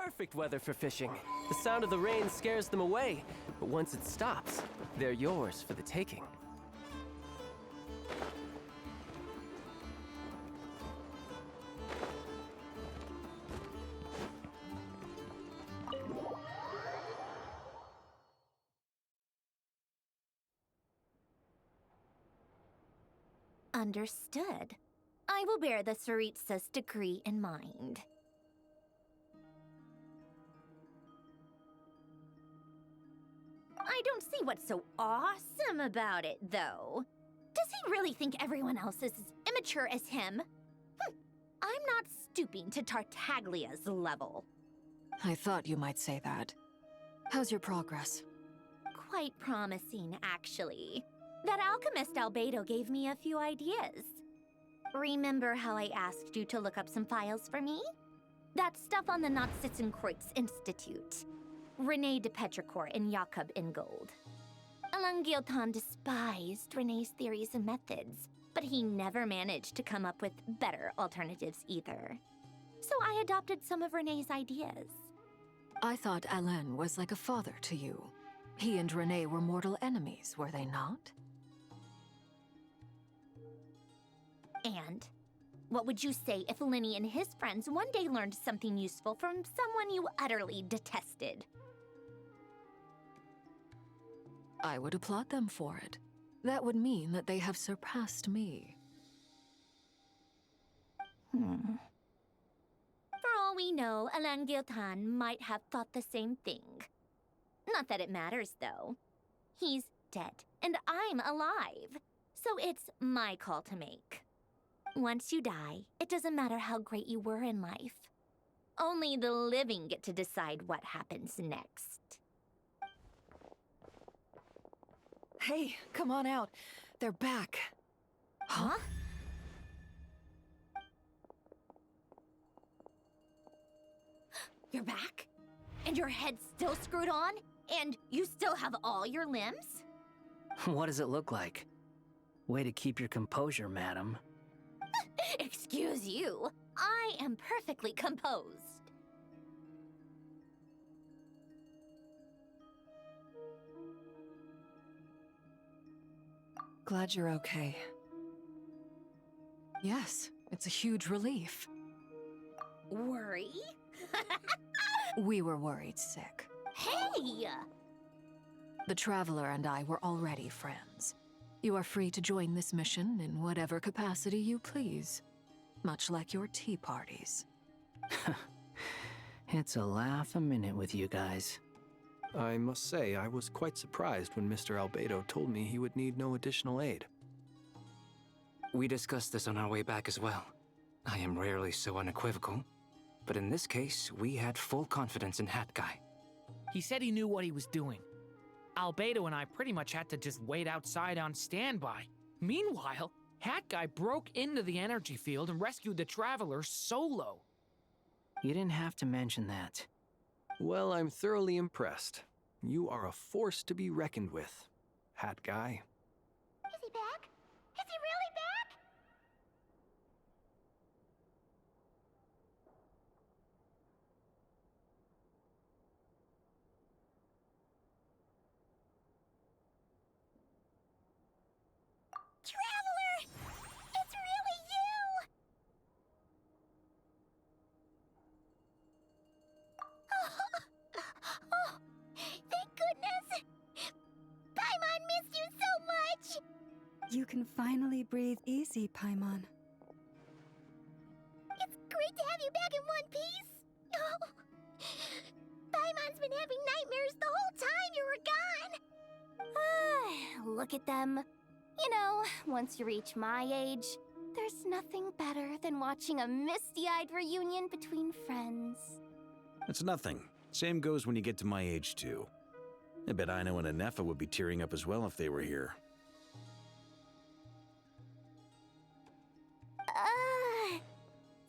perfect weather for fishing. The sound of the rain scares them away, but once it stops, they're yours for the taking. Understood. I will bear the Tsaritsa's decree in mind. I don't see what's so awesome about it, though. Does he really think everyone else is as immature as him? I'm not stooping to Tartaglia's level. I thought you might say that. How's your progress? Quite promising, actually. That alchemist Albedo gave me a few ideas. Remember how I asked you to look up some files for me? That stuff on the Natsitzenkreuz Institute. Rene de Petrichor and Jakob Ingold. Alain Guillotin despised Rene's theories and methods, but he never managed to come up with better alternatives either. So I adopted some of Rene's ideas. I thought Alain was like a father to you. He and Rene were mortal enemies, were they not? And what would you say if Lenny and his friends one day learned something useful from someone you utterly detested? I would applaud them for it. That would mean that they have surpassed me. For all we know, Alain Guillotin might have thought the same thing. Not that it matters, though. He's dead, and I'm alive. So it's my call to make. Once you die, it doesn't matter how great you were in life. Only the living get to decide what happens next. Hey, come on out. They're back. Huh? You're back? And your head's still screwed on? And you still have all your limbs? What does it look like? Way to keep your composure, madam. Excuse you. I am perfectly composed. Glad you're okay. Yes, it's a huge relief. Worry? We were worried sick. Hey! The Traveler and I were already friends. You are free to join this mission in whatever capacity you please. Much like your tea parties. It's a laugh a minute with you guys. I must say, I was quite surprised when Mr. Albedo told me he would need no additional aid. We discussed this on our way back as well. I am rarely so unequivocal, but in this case, we had full confidence in Hat Guy. He said he knew what he was doing. Albedo and I pretty much had to just wait outside on standby. Meanwhile, Hat Guy broke into the energy field and rescued the Traveler solo. You didn't have to mention that. Well, I'm thoroughly impressed. You are a force to be reckoned with, Hat Guy. Is he back? Is he really back? Traveler! It's really you! Oh, thank goodness! Paimon missed you so much! You can finally breathe easy, Paimon. It's great to have you back in one piece! Oh, Paimon's been having nightmares the whole time you were gone! Look at them. You know, once you reach my age, there's nothing better than watching a misty-eyed reunion between friends. It's nothing. Same goes when you get to my age, too. I bet Ino and Anefa would be tearing up as well if they were here.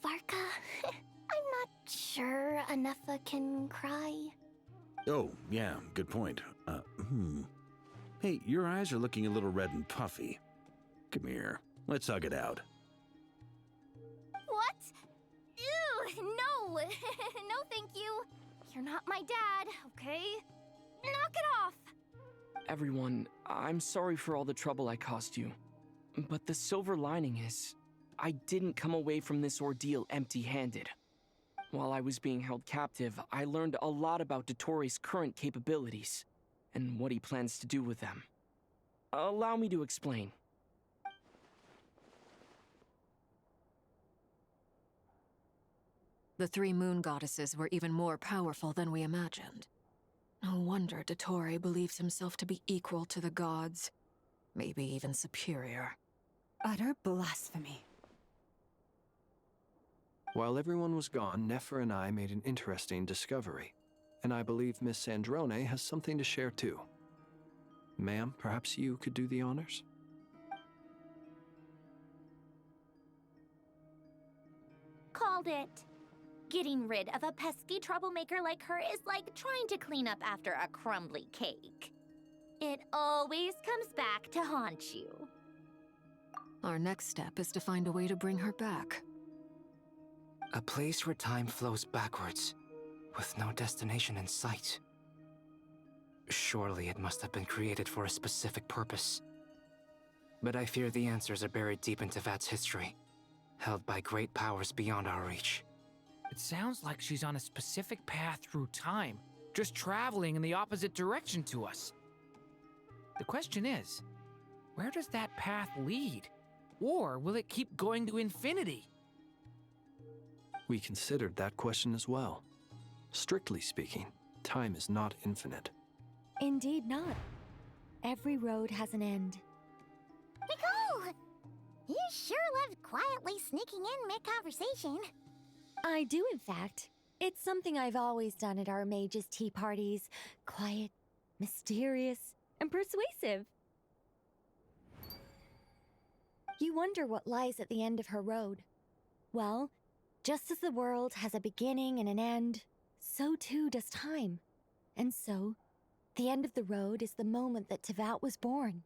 Varka, I'm not sure Anefa can cry. Oh, yeah, good point. Hey, your eyes are looking a little red and puffy. Come here, let's hug it out. What? Ew, no! No, thank you. You're not my dad, okay? Knock it off! Everyone, I'm sorry for all the trouble I caused you. But the silver lining is, I didn't come away from this ordeal empty-handed. While I was being held captive, I learned a lot about Dottoro's current capabilities, and what he plans to do with them. Allow me to explain. The three moon goddesses were even more powerful than we imagined. No wonder Dottore believes himself to be equal to the gods. Maybe even superior. Utter blasphemy. While everyone was gone, Nefer and I made an interesting discovery. And I believe Miss Sandrone has something to share too. Ma'am, perhaps you could do the honors? Called it. Getting rid of a pesky troublemaker like her is like trying to clean up after a crumbly cake. It always comes back to haunt you. Our next step is to find a way to bring her back. A place where time flows backwards, with no destination in sight. Surely it must have been created for a specific purpose. But I fear the answers are buried deep into Vat's history, held by great powers beyond our reach. It sounds like she's on a specific path through time, just traveling in the opposite direction to us. The question is, where does that path lead? Or will it keep going to infinity? We considered that question as well. Strictly speaking, time is not infinite. Indeed not. Every road has an end. Nicole! You sure loved quietly sneaking in mid-conversation. I do, in fact. It's something I've always done at our mages' tea parties. Quiet, mysterious, and persuasive. You wonder what lies at the end of her road. Well, just as the world has a beginning and an end, so too does time. And so, the end of the road is the moment that Teyvat was born.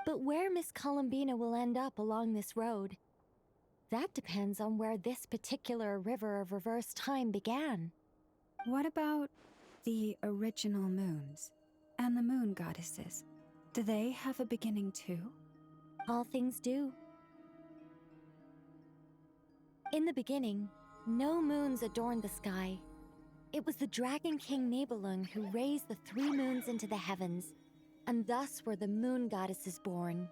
But where Miss Columbina will end up along this road, that depends on where this particular river of reverse time began. What about the original moons and the moon goddesses? Do they have a beginning too? All things do. In the beginning, no moons adorned the sky. It was the Dragon King Nibelung who raised the three moons into the heavens, and thus were the moon goddesses born.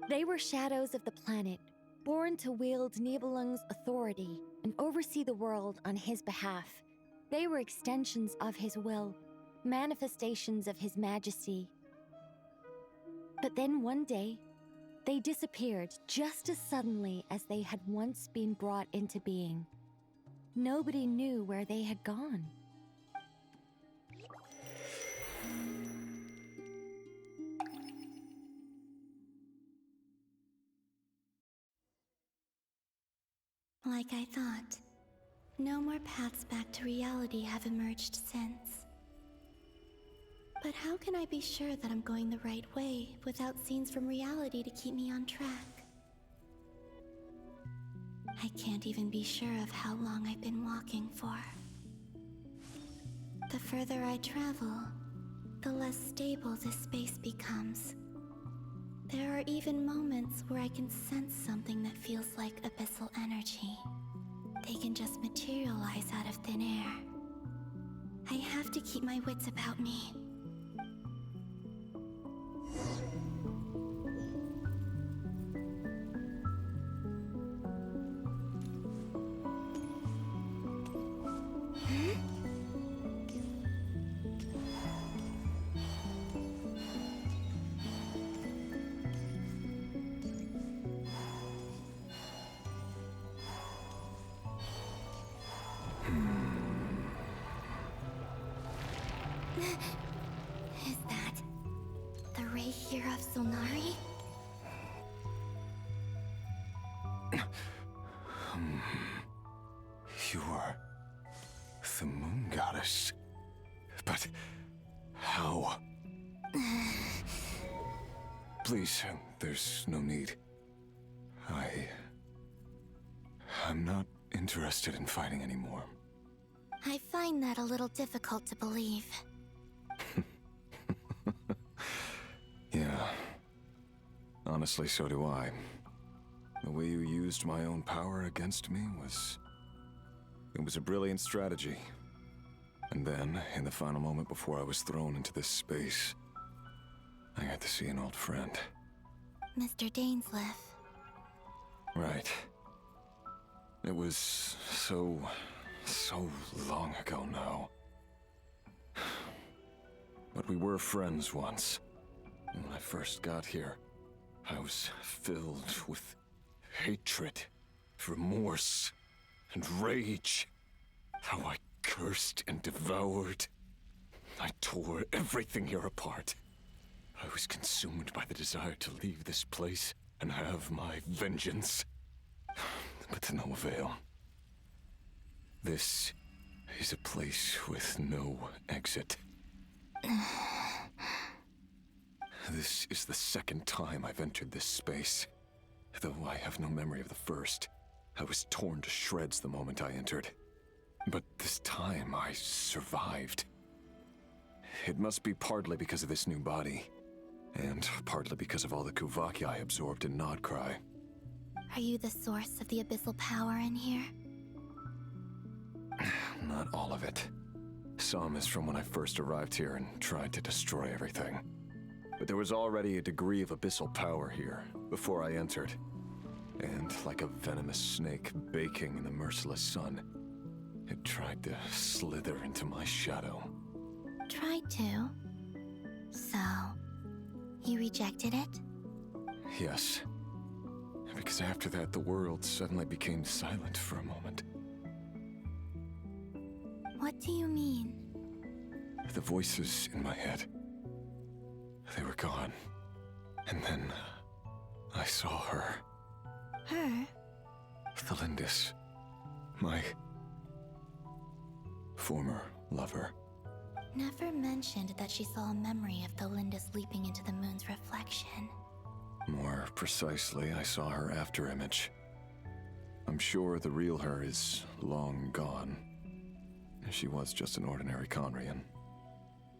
They were shadows of the planet, born to wield Nibelung's authority and oversee the world on his behalf. They were extensions of his will, manifestations of his majesty. But then one day, they disappeared just as suddenly as they had once been brought into being. Nobody knew where they had gone. Like I thought, no more paths back to reality have emerged since. But how can I be sure that I'm going the right way without scenes from reality to keep me on track? I can't even be sure of how long I've been walking for. The further I travel, the less stable this space becomes. There are even moments where I can sense something that feels like abyssal energy. They can just materialize out of thin air. I have to keep my wits about me. Is that the ray here of Solnari? You are the moon goddess. But how? Please, there's no need. I'm not interested in fighting anymore. I find that a little difficult to believe. Yeah. Honestly, so do I. The way you used my own power against me was... It was a brilliant strategy. And then, in the final moment before I was thrown into this space, I got to see an old friend. Mr. Dainsleif. Right. It was so long ago now. But we were friends once. And when I first got here, I was filled with hatred, remorse, and rage. How I cursed and devoured. I tore everything here apart. I was consumed by the desire to leave this place and have my vengeance. But to no avail. This is a place with no exit. This is the second time I've entered this space. Though I have no memory of the first. I was torn to shreds the moment I entered. But this time I survived. It must be partly because of this new body. And partly because of all the Kuvaki I absorbed in Nodcry. Are you the source of the abyssal power in here? Not all of it. Some is from when I first arrived here and tried to destroy everything. But there was already a degree of abyssal power here, before I entered. And like a venomous snake baking in the merciless sun, it tried to slither into my shadow. Tried to? So, you rejected it? Yes. Because after that, the world suddenly became silent for a moment. What do you mean? The voices in my head, they were gone. And then I saw her. Her? Thelindis. My former lover. Never mentioned that she saw a memory of Thelindis leaping into the moon's reflection. More precisely, I saw her afterimage. I'm sure the real her is long gone. She was just an ordinary Conrian.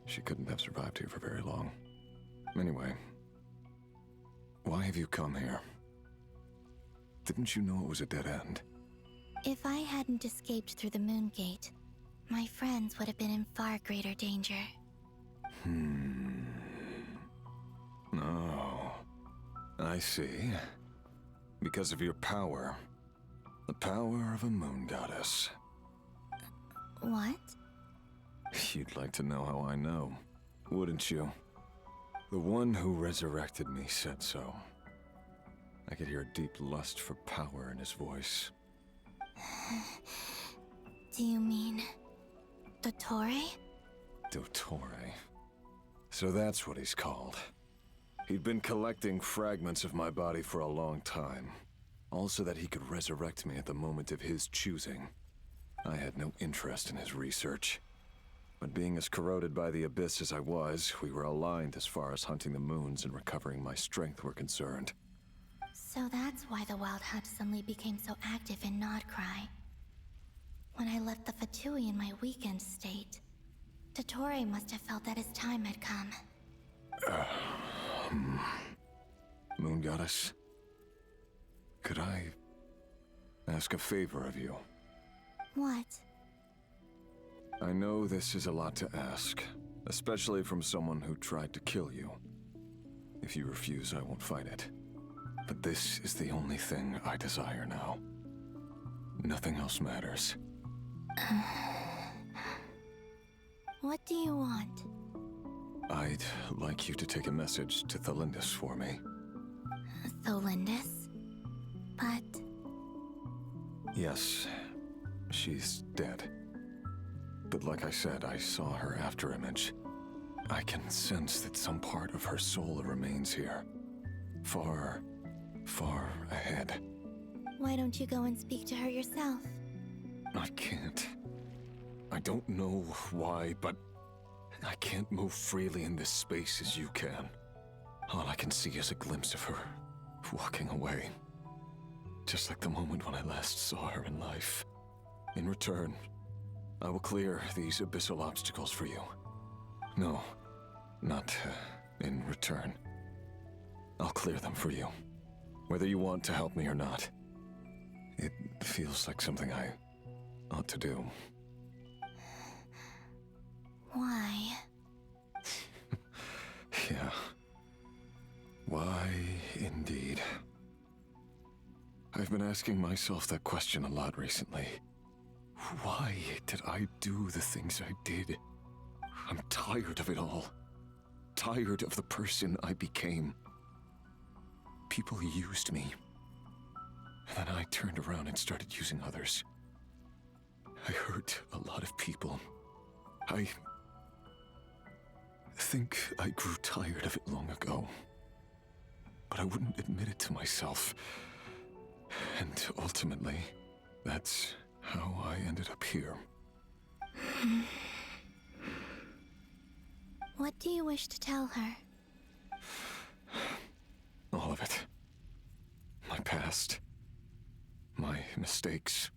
She couldn't have survived here for very long. Anyway, why have you come here? Didn't you know it was a dead end? If I hadn't escaped through the moon gate, my friends would have been in far greater danger. Oh, I see. Because of your power. The power of a moon goddess. What? You'd like to know how I know, wouldn't you? The one who resurrected me said so. I could hear a deep lust for power in his voice. Do you mean... Dottore? Dottore. So that's what he's called. He'd been collecting fragments of my body for a long time. Also that he could resurrect me at the moment of his choosing. I had no interest in his research. But being as corroded by the abyss as I was, we were aligned as far as hunting the moons and recovering my strength were concerned. So that's why the Wild Hunt suddenly became so active in Nodcry. When I left the Fatui in my weakened state, Dottore must have felt that his time had come. Moon Goddess? Could I ask a favor of you? What? I know this is a lot to ask, especially from someone who tried to kill you. If you refuse, I won't fight it. But this is the only thing I desire now. Nothing else matters. What do you want? I'd like you to take a message to Thelindis for me. Thelindis? But... Yes, she's dead. But like I said, I saw her afterimage. I can sense that some part of her soul remains here. Far, far ahead. Why don't you go and speak to her yourself? I can't. I don't know why, but I can't move freely in this space as you can. All I can see is a glimpse of her walking away. Just like the moment when I last saw her in life. In return, I will clear these abyssal obstacles for you. No, not in return. I'll clear them for you, whether you want to help me or not. It feels like something I ought to do. Why? Yeah. Why, indeed. I've been asking myself that question a lot recently. Why did I do the things I did? I'm tired of it all. Tired of the person I became. People used me. And then I turned around and started using others. I hurt a lot of people. I think I grew tired of it long ago. But I wouldn't admit it to myself. And ultimately, that's how I ended up here. What do you wish to tell her? All of it. My past. My mistakes.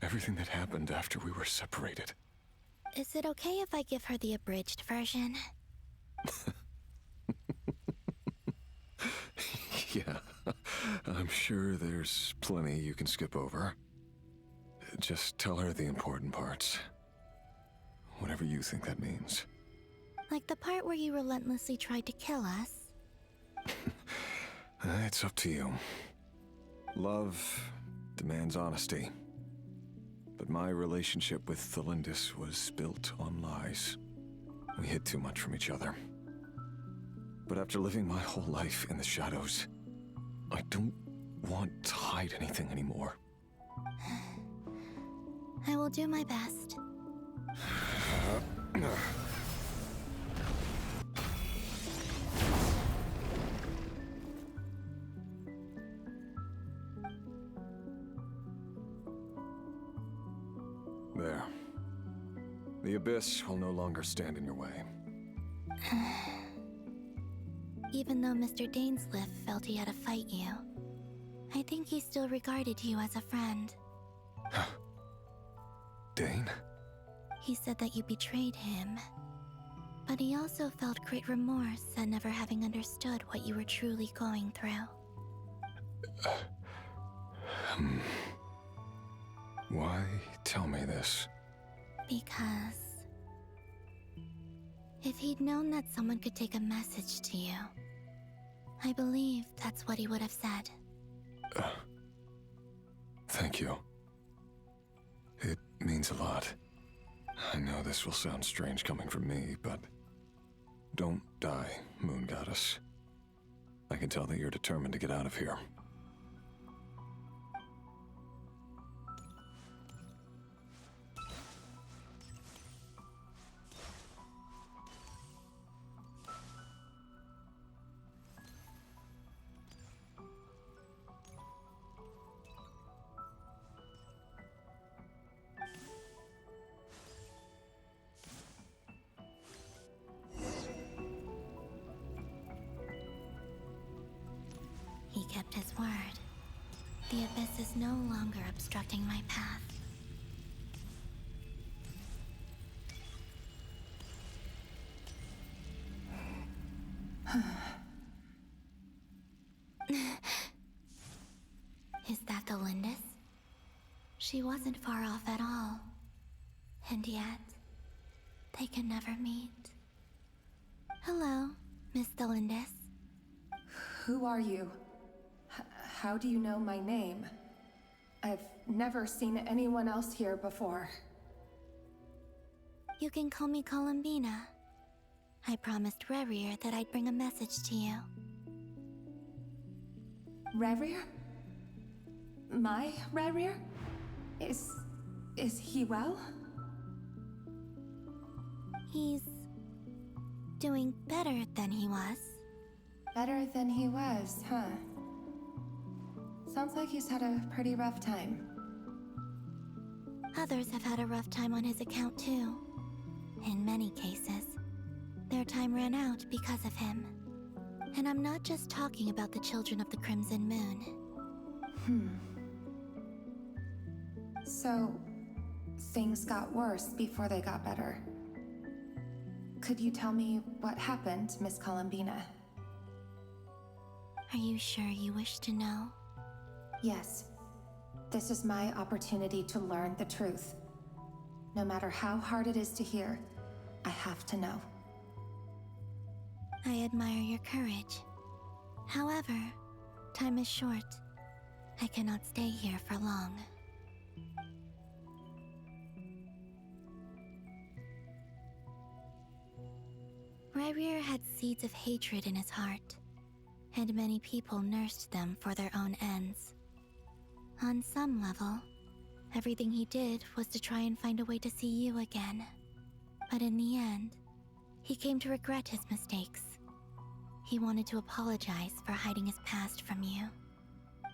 Everything that happened after we were separated. Is it okay if I give her the abridged version? Yeah, I'm sure there's plenty you can skip over. Just tell her the important parts. Whatever you think that means. Like the part where you relentlessly tried to kill us? It's up to you. Love demands honesty. But my relationship with Thelindis was built on lies. We hid too much from each other. But after living my whole life in the shadows, I don't want to hide anything anymore. I will do my best. There. The Abyss will no longer stand in your way. Even though Mr. Dainsliff felt he had to fight you, I think he still regarded you as a friend. Dane? He said that you betrayed him, but he also felt great remorse at never having understood what you were truly going through. Why tell me this? Because if he'd known that someone could take a message to you, I believe that's what he would have said. Thank you. It means a lot. I know this will sound strange coming from me, but don't die, Moon Goddess. I can tell that you're determined to get out of here. He kept his word. The Abyss is no longer obstructing my path. Is that the Lindis? She wasn't far off at all. And yet, they can never meet. Hello, Miss Thelindis. Who are you? How do you know my name? I've never seen anyone else here before. You can call me Columbina. I promised Rerir that I'd bring a message to you. Rerir? My Rerir? Is he well? He's doing better than he was. Better than he was, huh? Sounds like he's had a pretty rough time. Others have had a rough time on his account too. In many cases, their time ran out because of him. And I'm not just talking about the children of the Crimson Moon. So things got worse before they got better. Could you tell me what happened, Miss Columbina? Are you sure you wish to know? Yes. This is my opportunity to learn the truth. No matter how hard it is to hear, I have to know. I admire your courage. However, time is short. I cannot stay here for long. Ryrir had seeds of hatred in his heart, and many people nursed them for their own ends. On some level, everything he did was to try and find a way to see you again. But in the end, he came to regret his mistakes. He wanted to apologize for hiding his past from you.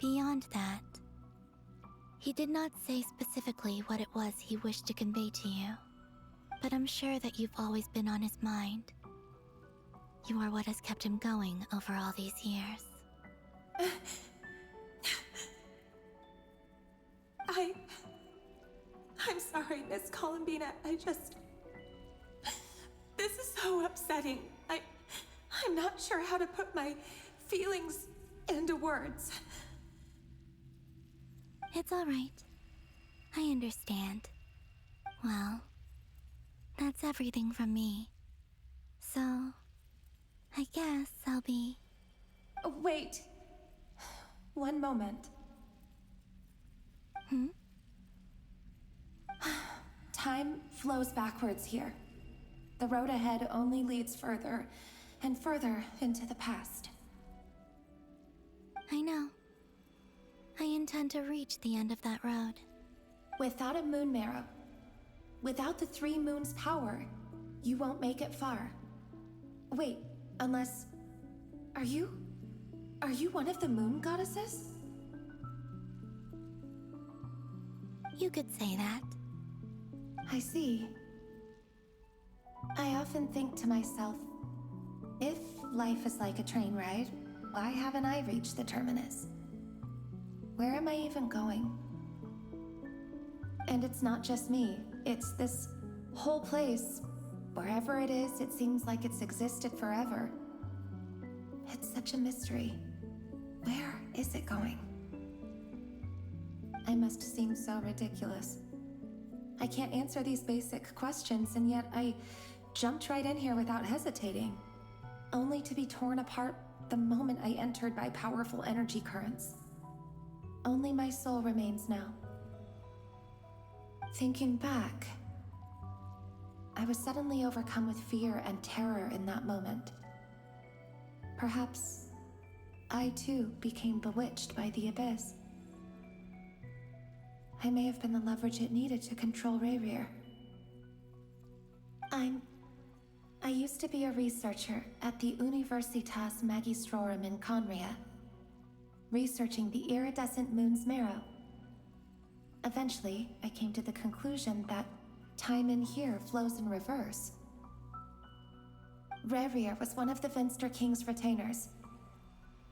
Beyond that, he did not say specifically what it was he wished to convey to you, but I'm sure that you've always been on his mind. You are what has kept him going over all these years. I'm sorry, Miss Columbina. This is so upsetting. I'm not sure how to put my feelings into words. It's all right. I understand. Well, that's everything from me. So, I guess I'll be... Wait. One moment. Time flows backwards here. The road ahead only leads further and further into the past. I know. I intend to reach the end of that road. Without a moon marrow, without the 3 moons' power, you won't make it far. Wait, unless... Are you one of the moon goddesses? You could say that. I see. I often think to myself, if life is like a train ride, why haven't I reached the terminus? Where am I even going? And it's not just me, it's this whole place. Wherever it is, it seems like it's existed forever. It's such a mystery. Where is it going? I must seem so ridiculous. I can't answer these basic questions, and yet I jumped right in here without hesitating, only to be torn apart the moment I entered by powerful energy currents. Only my soul remains now. Thinking back, I was suddenly overcome with fear and terror in that moment. Perhaps I too became bewitched by the abyss. I may have been the leverage it needed to control Ryrir. I used to be a researcher at the Universitas Magistrorum in Conria, researching the iridescent moon's marrow. Eventually, I came to the conclusion that time in here flows in reverse. Ryrir was one of the Finster King's retainers.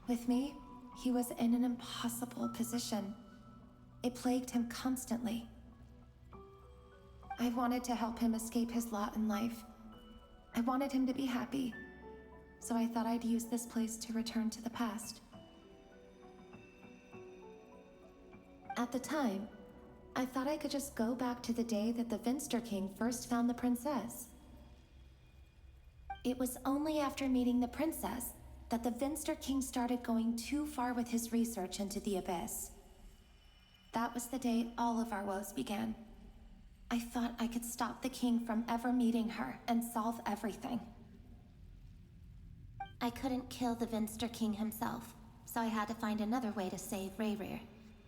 With me, he was in an impossible position. It plagued him constantly. I wanted to help him escape his lot in life. I wanted him to be happy, so I thought I'd use this place to return to the past. At the time, I thought I could just go back to the day that the Finster King first found the princess. It was only after meeting the princess that the Finster King started going too far with his research into the abyss. That was the day all of our woes began. I thought I could stop the king from ever meeting her and solve everything. I couldn't kill the Finster King himself, so I had to find another way to save Ryrir.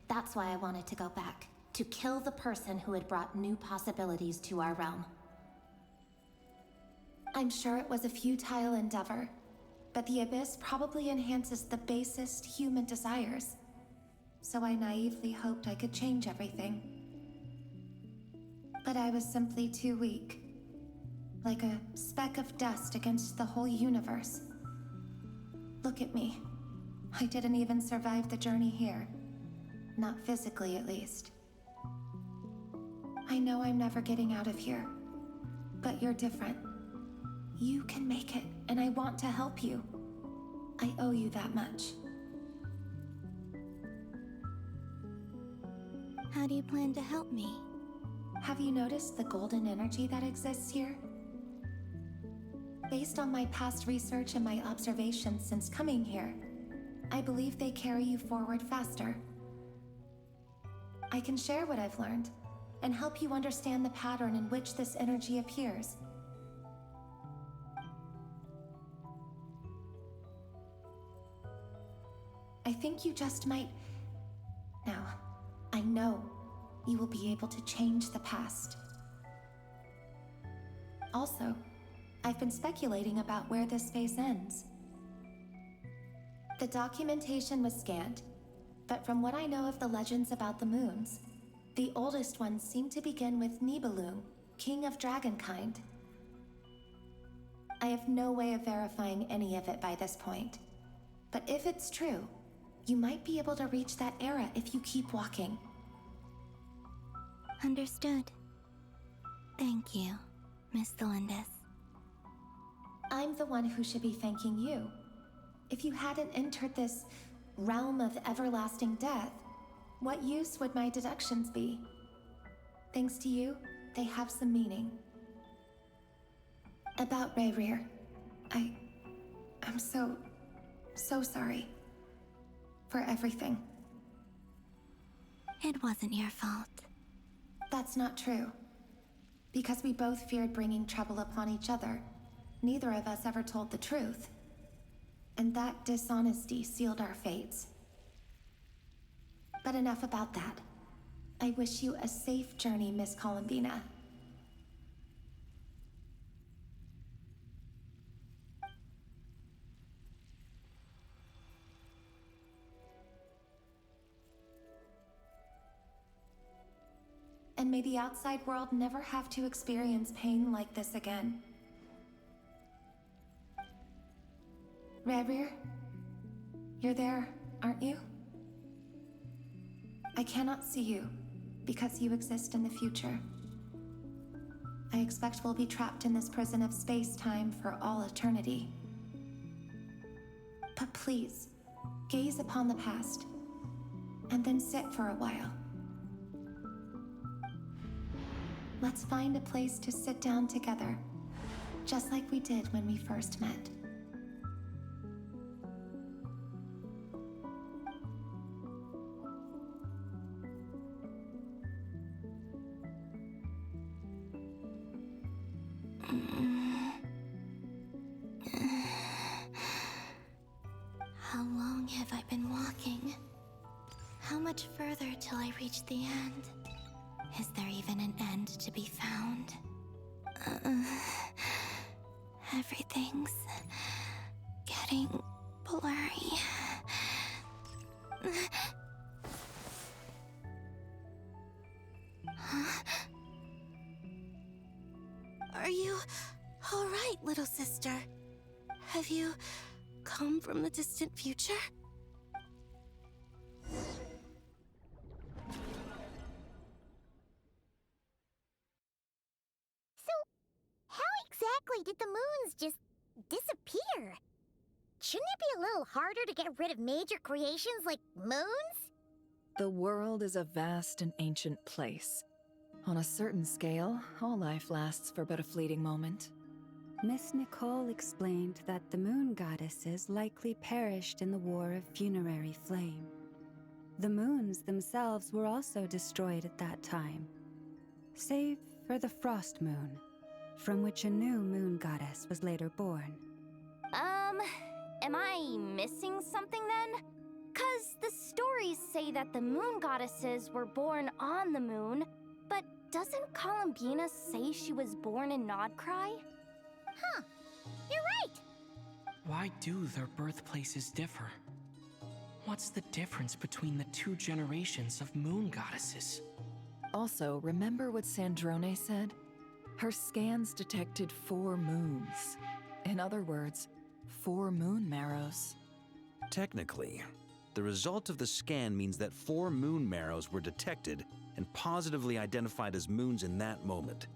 That's why I wanted to go back, to kill the person who had brought new possibilities to our realm. I'm sure it was a futile endeavor, but the abyss probably enhances the basest human desires. So I naively hoped I could change everything. But I was simply too weak. Like a speck of dust against the whole universe. Look at me. I didn't even survive the journey here. Not physically, at least. I know I'm never getting out of here, but you're different. You can make it, and I want to help you. I owe you that much. How do you plan to help me? Have you noticed the golden energy that exists here? Based on my past research and my observations since coming here, I believe they carry you forward faster. I can share what I've learned and help you understand the pattern in which this energy appears. I think you just might... Now, I know you will be able to change the past. Also, I've been speculating about where this space ends. The documentation was scanned, but from what I know of the legends about the moons, the oldest ones seem to begin with Nibelung, king of dragonkind. I have no way of verifying any of it by this point, but if it's true, you might be able to reach that era if you keep walking. Understood. Thank you, Miss Delindis. I'm the one who should be thanking you. If you hadn't entered this realm of everlasting death, what use would my deductions be? Thanks to you, they have some meaning. About Rayrir, I'm so sorry. For everything. It wasn't your fault. That's not true. Because we both feared bringing trouble upon each other, neither of us ever told the truth. And that dishonesty sealed our fates. But enough about that. I wish you a safe journey, Miss Columbina. And may the outside world never have to experience pain like this again. Rayrir, you're there, aren't you? I cannot see you, because you exist in the future. I expect we'll be trapped in this prison of space-time for all eternity. But please, gaze upon the past, and then sit for a while. Let's find a place to sit down together, just like we did when we first met. How long have I been walking? How much further till I reach the end? Is there even an end to be found? Everything's getting blurry. Huh? Are you all right, little sister? Have you come from the distant future? Exactly did the moons just disappear? Shouldn't it be a little harder to get rid of major creations like moons? The world is a vast and ancient place. On a certain scale, all life lasts for but a fleeting moment. Miss Nicole explained that the moon goddesses likely perished in the War of Funerary Flame. The moons themselves were also destroyed at that time, save for the Frost Moon, from which a new moon goddess was later born. Am I missing something then? 'Cause the stories say that the moon goddesses were born on the moon, but doesn't Columbina say she was born in Nodcry? Huh, you're right! Why do their birthplaces differ? What's the difference between the two generations of moon goddesses? Also, remember what Sandrone said? Her scans detected 4 moons. In other words, 4 moon marrows. Technically, the result of the scan means that 4 moon marrows were detected and positively identified as moons in that moment.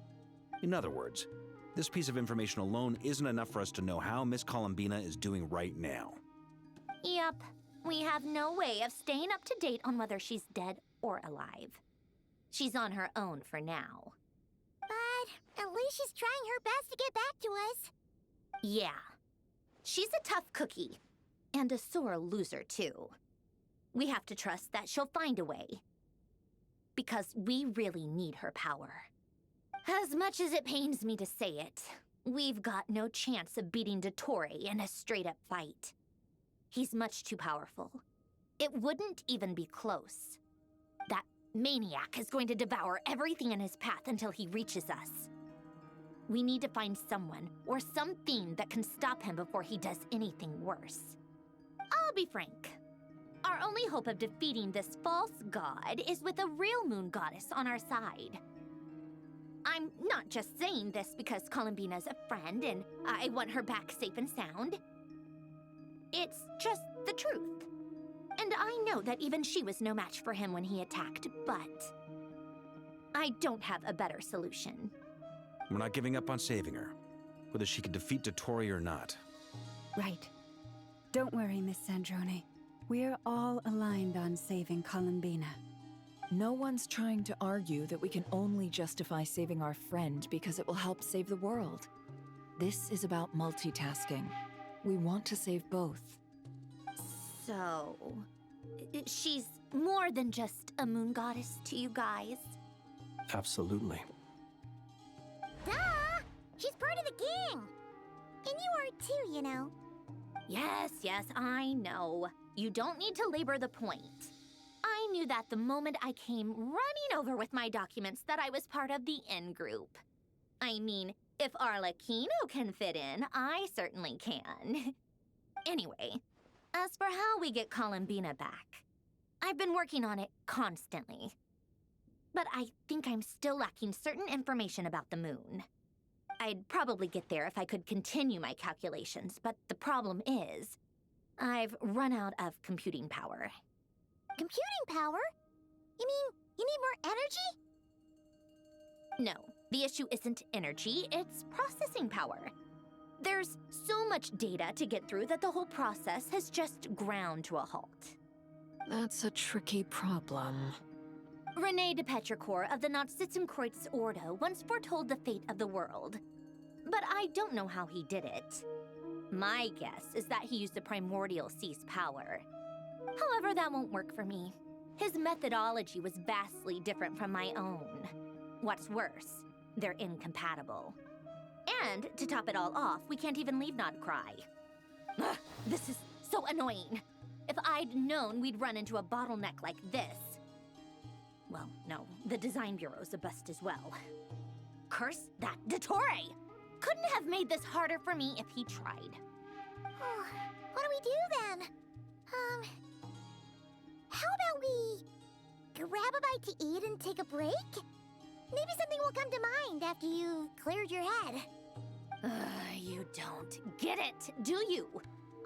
In other words, this piece of information alone isn't enough for us to know how Miss Columbina is doing right now. Yep, we have no way of staying up to date on whether she's dead or alive. She's on her own for now. But at least she's trying her best to get back to us. Yeah. She's a tough cookie. And a sore loser, too. We have to trust that she'll find a way. Because we really need her power. As much as it pains me to say it, we've got no chance of beating Dottore in a straight-up fight. He's much too powerful. It wouldn't even be close. That maniac is going to devour everything in his path until he reaches us. We need to find someone or something that can stop him before he does anything worse. I'll be frank. Our only hope of defeating this false god is with a real moon goddess on our side. I'm not just saying this because Columbina's a friend and I want her back safe and sound. It's just the truth. And I know that even she was no match for him when he attacked, but I don't have a better solution. We're not giving up on saving her, whether she can defeat Dottore or not. Right. Don't worry, Miss Sandrone. We're all aligned on saving Columbina. No one's trying to argue that we can only justify saving our friend because it will help save the world. This is about multitasking. We want to save both. So, she's more than just a moon goddess to you guys? Absolutely. Duh! She's part of the gang! And you are too, you know. Yes, I know. You don't need to labor the point. I knew that the moment I came running over with my documents that I was part of the in-group. I mean, if Arlecchino can fit in, I certainly can. Anyway, as for how we get Columbina back, I've been working on it constantly. But I think I'm still lacking certain information about the moon. I'd probably get there if I could continue my calculations, but the problem is, I've run out of computing power. Computing power? You mean you need more energy? No, the issue isn't energy, it's processing power. There's so much data to get through that the whole process has just ground to a halt. That's a tricky problem. René de Petrichor of the Nazissenkreuz Ordo once foretold the fate of the world. But I don't know how he did it. My guess is that he used the primordial sea's power. However, that won't work for me. His methodology was vastly different from my own. What's worse, they're incompatible. And to top it all off, we can't even leave Nodcry. Ugh, this is so annoying. If I'd known we'd run into a bottleneck like this. Well, no, the design bureau's a bust as well. Curse that Dottore! Couldn't have made this harder for me if he tried. Oh, what do we do then? How about we grab a bite to eat and take a break? Maybe something will come to mind after you've cleared your head. You don't get it, do you?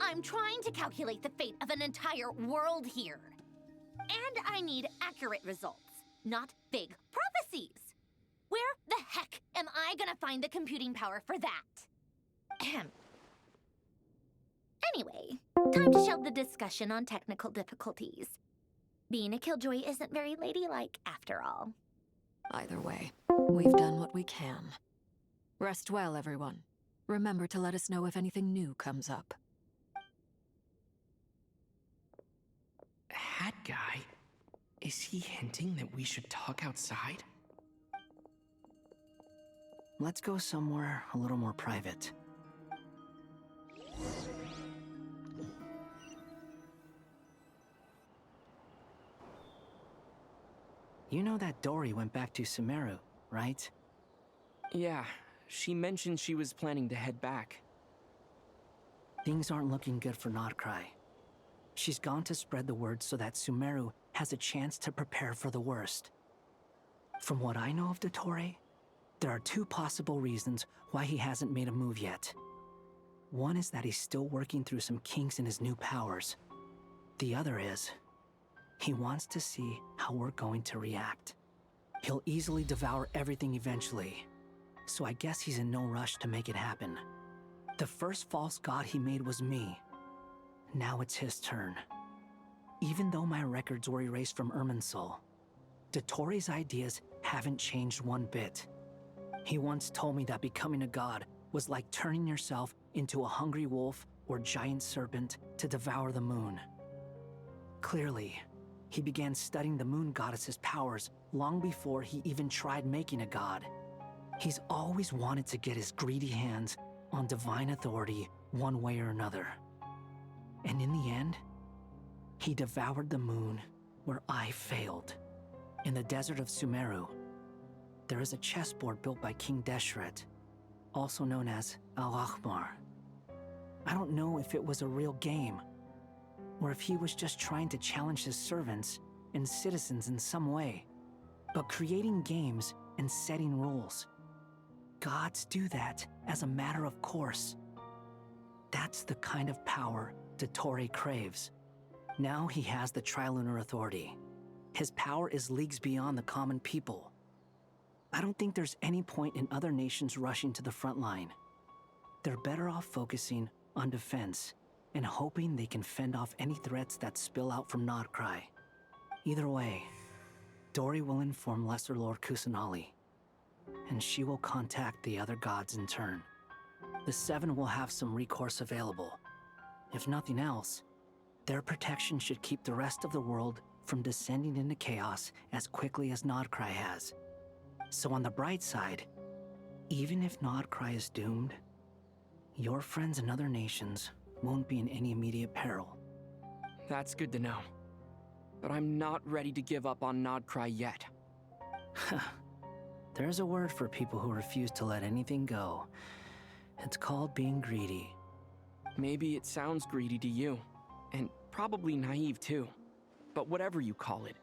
I'm trying to calculate the fate of an entire world here. And I need accurate results, not big prophecies. Where the heck am I gonna find the computing power for that? Ahem. Anyway, time to shelve the discussion on technical difficulties. Being a killjoy isn't very ladylike after all. Either way, we've done what we can. Rest well, everyone. Remember to let us know if anything new comes up. Hat guy? Is he hinting that we should talk outside? Let's go somewhere a little more private. You know that Dory went back to Sumeru, right? Yeah, she mentioned she was planning to head back. Things aren't looking good for Nodcry. She's gone to spread the word so that Sumeru has a chance to prepare for the worst. From what I know of Dottore, there are 2 possible reasons why he hasn't made a move yet. One is that he's still working through some kinks in his new powers. The other is, he wants to see how we're going to react. He'll easily devour everything eventually, so I guess he's in no rush to make it happen. The first false god he made was me. Now it's his turn. Even though my records were erased from Irminsul, Dottore ideas haven't changed one bit. He once told me that becoming a god was like turning yourself into a hungry wolf or giant serpent to devour the moon. Clearly, he began studying the moon goddess's powers long before he even tried making a god. He's always wanted to get his greedy hands on divine authority one way or another. And in the end, he devoured the moon where I failed. In the desert of Sumeru, there is a chessboard built by King Deshret, also known as Al-Ahmar. I don't know if it was a real game, or if he was just trying to challenge his servants and citizens in some way. But creating games and setting rules, gods do that as a matter of course. That's the kind of power Dottore craves. Now he has the Trilunar Authority. His power is leagues beyond the common people. I don't think there's any point in other nations rushing to the front line. They're better off focusing on defense and hoping they can fend off any threats that spill out from Nodcry. Either way, Dori will inform Lesser Lord Kusanali, and she will contact the other gods in turn. The Seven will have some recourse available. If nothing else, their protection should keep the rest of the world from descending into chaos as quickly as Nodcry has. So on the bright side, even if Nodcry is doomed, your friends in other nations won't be in any immediate peril. That's good to know. But I'm not ready to give up on Nodcry yet. There's a word for people who refuse to let anything go. It's called being greedy. Maybe it sounds greedy to you, and probably naive too. But whatever you call it,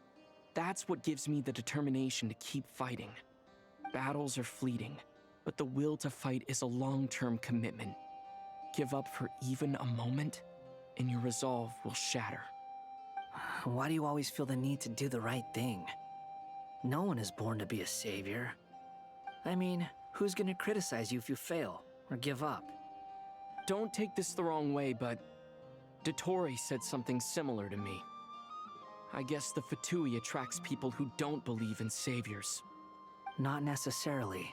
that's what gives me the determination to keep fighting. Battles are fleeting, but the will to fight is a long-term commitment. Give up for even a moment, and your resolve will shatter. Why do you always feel the need to do the right thing? No one is born to be a savior. I mean, who's gonna criticize you if you fail or give up? Don't take this the wrong way, but Dottore said something similar to me. I guess the Fatui attracts people who don't believe in saviors. Not necessarily.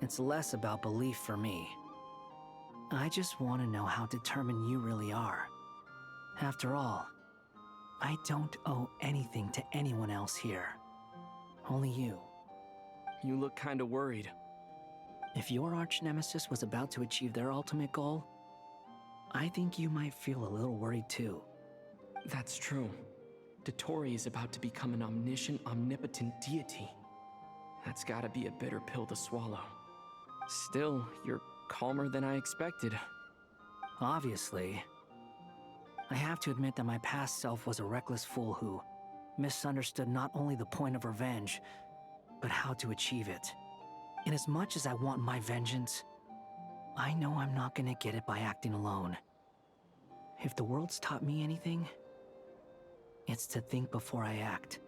It's less about belief for me. I just want to know how determined you really are. After all, I don't owe anything to anyone else here. Only you. You look kinda worried. If your arch-nemesis was about to achieve their ultimate goal, I think you might feel a little worried too. That's true. Dottore is about to become an omniscient, omnipotent deity. That's gotta be a bitter pill to swallow. Still, you're calmer than I expected. Obviously. I have to admit that my past self was a reckless fool who misunderstood not only the point of revenge, but how to achieve it. And as much as I want my vengeance, I know I'm not gonna get it by acting alone. If the world's taught me anything, it's to think before I act.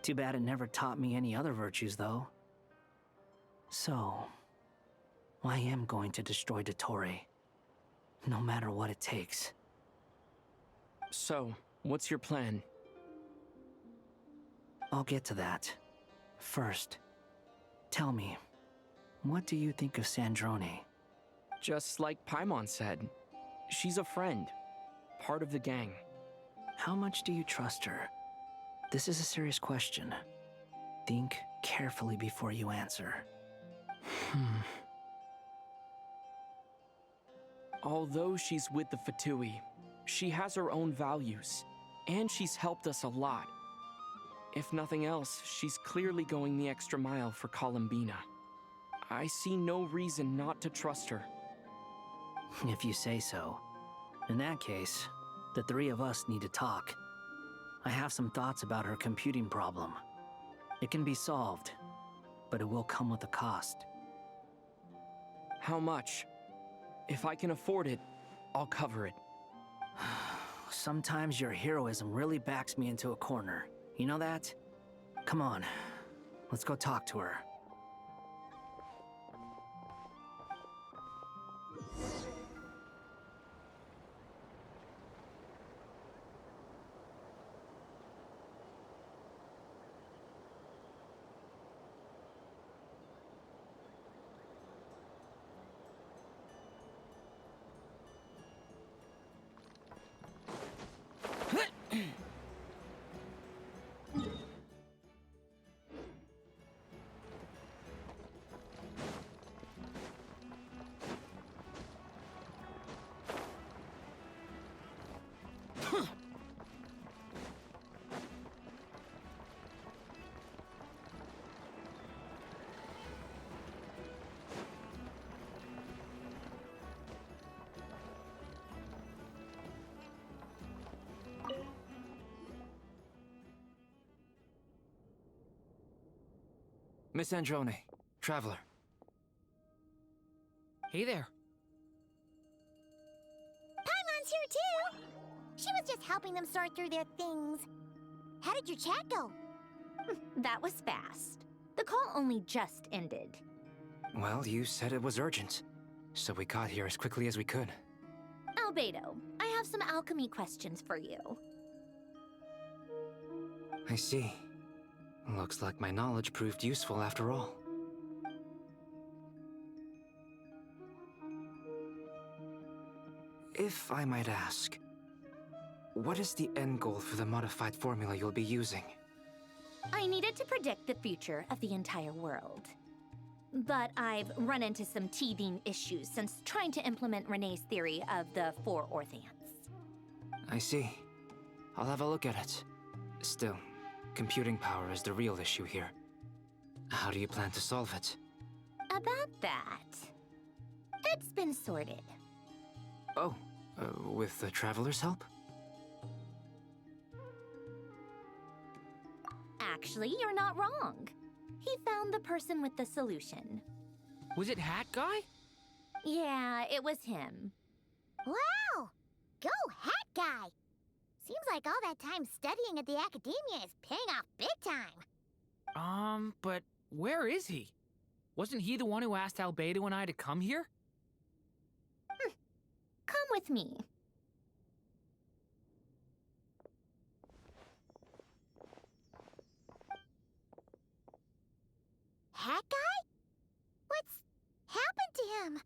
Too bad it never taught me any other virtues, though. So, I am going to destroy Dottore, no matter what it takes. So, what's your plan? I'll get to that. First, tell me, what do you think of Sandrone? Just like Paimon said, she's a friend, part of the gang. How much do you trust her? This is a serious question. Think carefully before you answer. Although she's with the Fatui, she has her own values, and she's helped us a lot. If nothing else, she's clearly going the extra mile for Columbina. I see no reason not to trust her. If you say so. In that case, the three of us need to talk. I have some thoughts about her computing problem. It can be solved, but it will come with a cost. How much? If I can afford it, I'll cover it. Sometimes your heroism really backs me into a corner. You know that? Come on, let's go talk to her. Miss Androne, traveler. Hey there. Paimon's here too! She was just helping them sort through their things. How did your chat go? That was fast. The call only just ended. Well, you said it was urgent, so we got here as quickly as we could. Albedo, I have some alchemy questions for you. I see. Looks like my knowledge proved useful after all. If I might ask, what is the end goal for the modified formula you'll be using? I needed to predict the future of the entire world. But I've run into some teething issues since trying to implement Renee's theory of the four Orthants. I see. I'll have a look at it. Still, computing power is the real issue here. How do you plan to solve it? About that, it's been sorted. Oh, with the Traveler's help? Actually, you're not wrong. He found the person with the solution. Was it Hat Guy? Yeah, it was him. Wow! Go Hat Guy! Seems like all that time studying at the Academia is paying off big time. But where is he? Wasn't he the one who asked Albedo and I to come here? Come with me. Hat Guy? What's happened to him?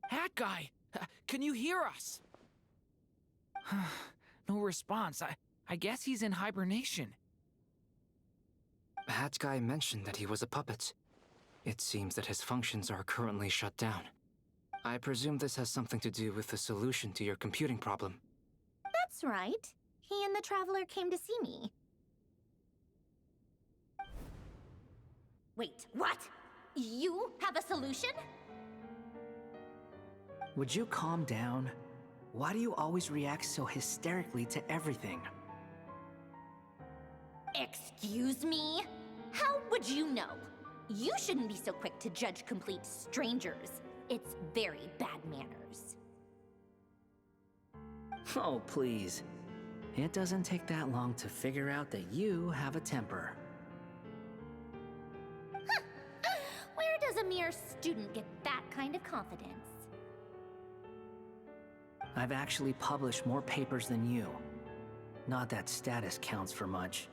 Hat Guy! Can you hear us? No response. I guess he's in hibernation. Hat Guy mentioned that he was a puppet. It seems that his functions are currently shut down. I presume this has something to do with the solution to your computing problem. That's right. He and the Traveler came to see me. Wait, what? You have a solution? Would you calm down? Why do you always react so hysterically to everything? Excuse me? How would you know? You shouldn't be so quick to judge complete strangers. It's very bad manners. Oh, please. It doesn't take that long to figure out that you have a temper. Where does a mere student get that kind of confidence? I've actually published more papers than you. Not that status counts for much.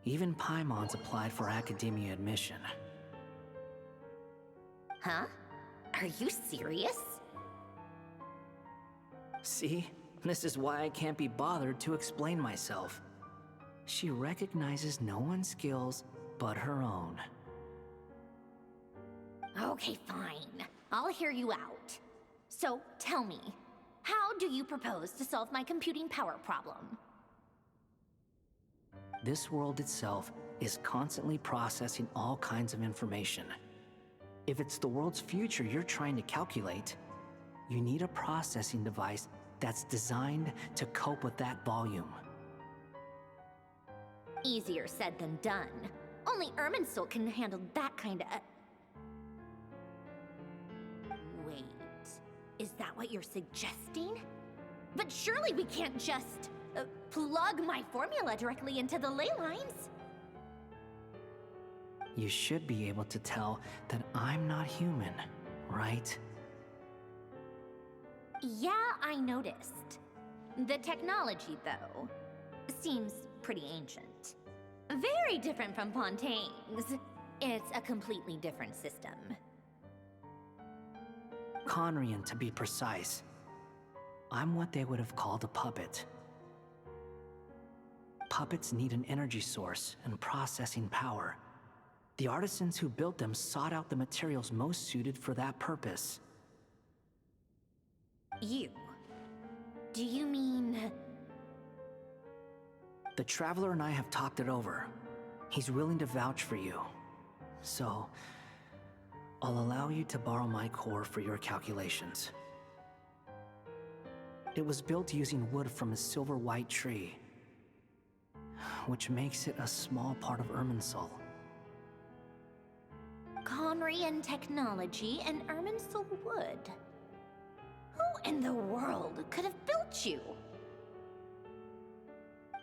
Even Paimon's applied for academia admission. Huh? Are you serious? See? This is why I can't be bothered to explain myself. She recognizes no one's skills but her own. Okay, fine. I'll hear you out. So, tell me, how do you propose to solve my computing power problem? This world itself is constantly processing all kinds of information. If it's the world's future you're trying to calculate, you need a processing device that's designed to cope with that volume. Easier said than done. Only Irminsul can handle that kind of... Wait, is that what you're suggesting? But surely we can't just plug my formula directly into the ley lines. You should be able to tell that I'm not human, right? Yeah, I noticed. The technology, though, seems pretty ancient. Very different from Fontaine's. It's a completely different system. Conrian, to be precise. I'm what they would have called a puppet. Puppets need an energy source and processing power. The artisans who built them sought out the materials most suited for that purpose. You? Do you mean... The Traveler and I have talked it over. He's willing to vouch for you. So, I'll allow you to borrow my core for your calculations. It was built using wood from a silver white tree, which makes it a small part of Irminsul. Conrian technology and Irminsul wood. Who in the world could have built you?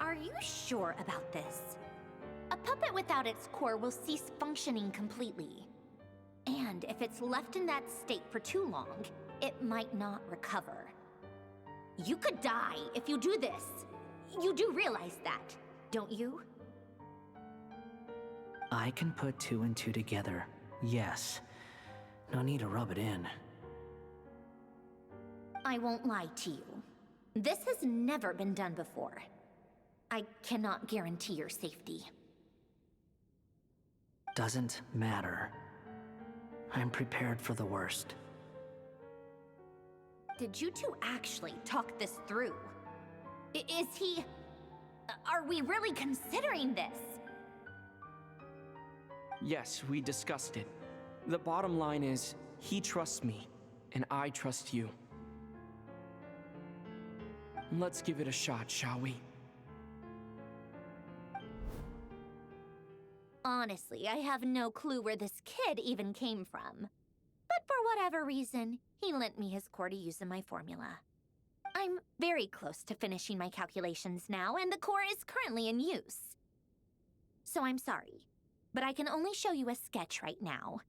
Are you sure about this? A puppet without its core will cease functioning completely. And if it's left in that state for too long, it might not recover. You could die if you do this. You do realize that, don't you? I can put 2 and 2 together, yes. No need to rub it in. I won't lie to you. This has never been done before. I cannot guarantee your safety. Doesn't matter. I'm prepared for the worst. Did you two actually talk this through? Is he... Are we really considering this? Yes, we discussed it. The bottom line is, he trusts me, and I trust you. Let's give it a shot, shall we? Honestly, I have no clue where this kid even came from. But for whatever reason, he lent me his core to use in my formula. I'm very close to finishing my calculations now, and the core is currently in use. So I'm sorry, but I can only show you a sketch right now.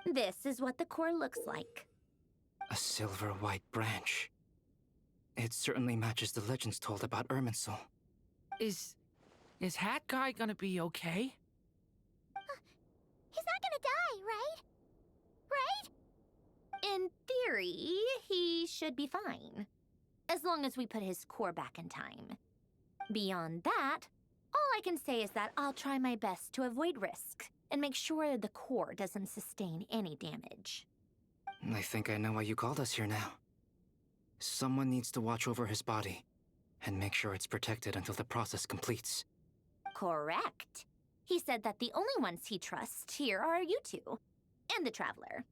This is what the core looks like. A silver white branch. It certainly matches the legends told about Irminsul. Is Hat Guy gonna be okay? He's not gonna die, right? Right? In theory, he should be fine. As long as we put his core back in time. Beyond that, all I can say is that I'll try my best to avoid risk and make sure the core doesn't sustain any damage. I think I know why you called us here now. Someone needs to watch over his body and make sure it's protected until the process completes. Correct. He said that the only ones he trusts here are you two, and the Traveler.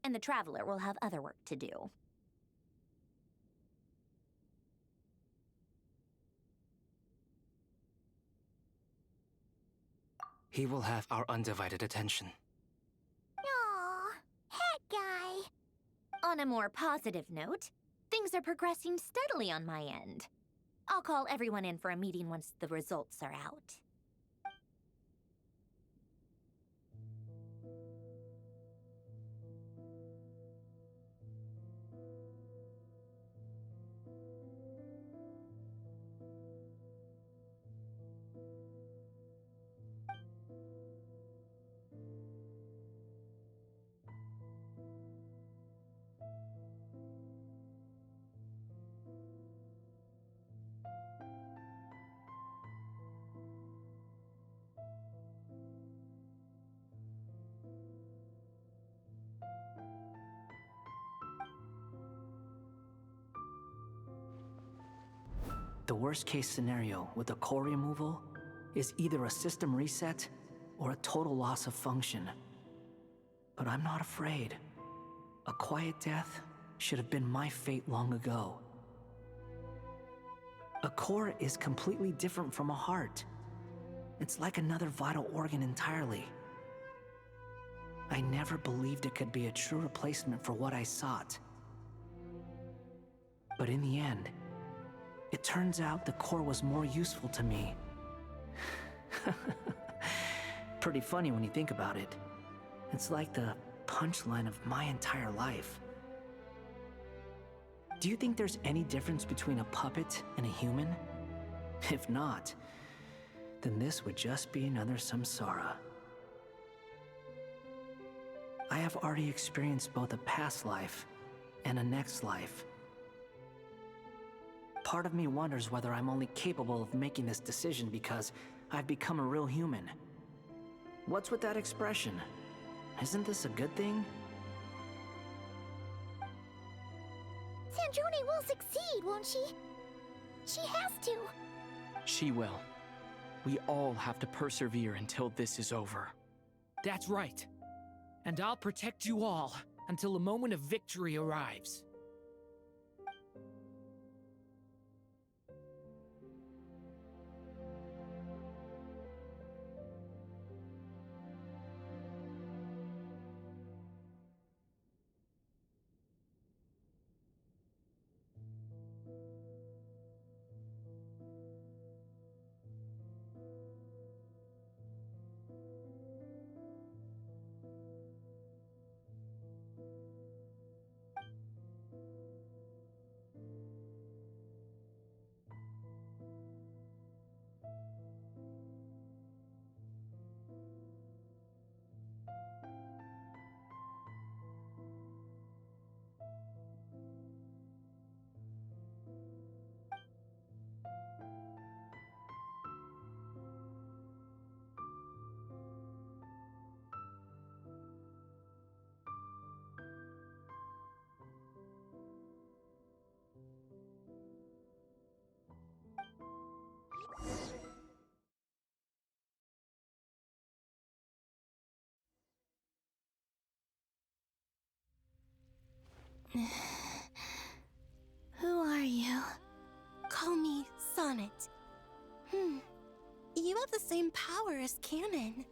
And the Traveler will have other work to do. He will have our undivided attention. Aww, Hat Guy. On a more positive note, things are progressing steadily on my end. I'll call everyone in for a meeting once the results are out. The worst case scenario with the core removal is either a system reset or a total loss of function. But I'm not afraid. A quiet death should have been my fate long ago. A core is completely different from a heart. It's like another vital organ entirely. I never believed it could be a true replacement for what I sought. But in the end, It turns out the core was more useful to me. Pretty funny when you think about it. It's like the punchline of my entire life. Do you think there's any difference between a puppet and a human? If not, then this would just be another samsara. I have already experienced both a past life and a next life. Part of me wonders whether I'm only capable of making this decision because I've become a real human. What's with that expression? Isn't this a good thing? Sandrone will succeed, won't she? She has to. She will. We all have to persevere until this is over. That's right. And I'll protect you all until a moment of victory arrives. Who are you? Call me Sonnet. You have the same power as Canon.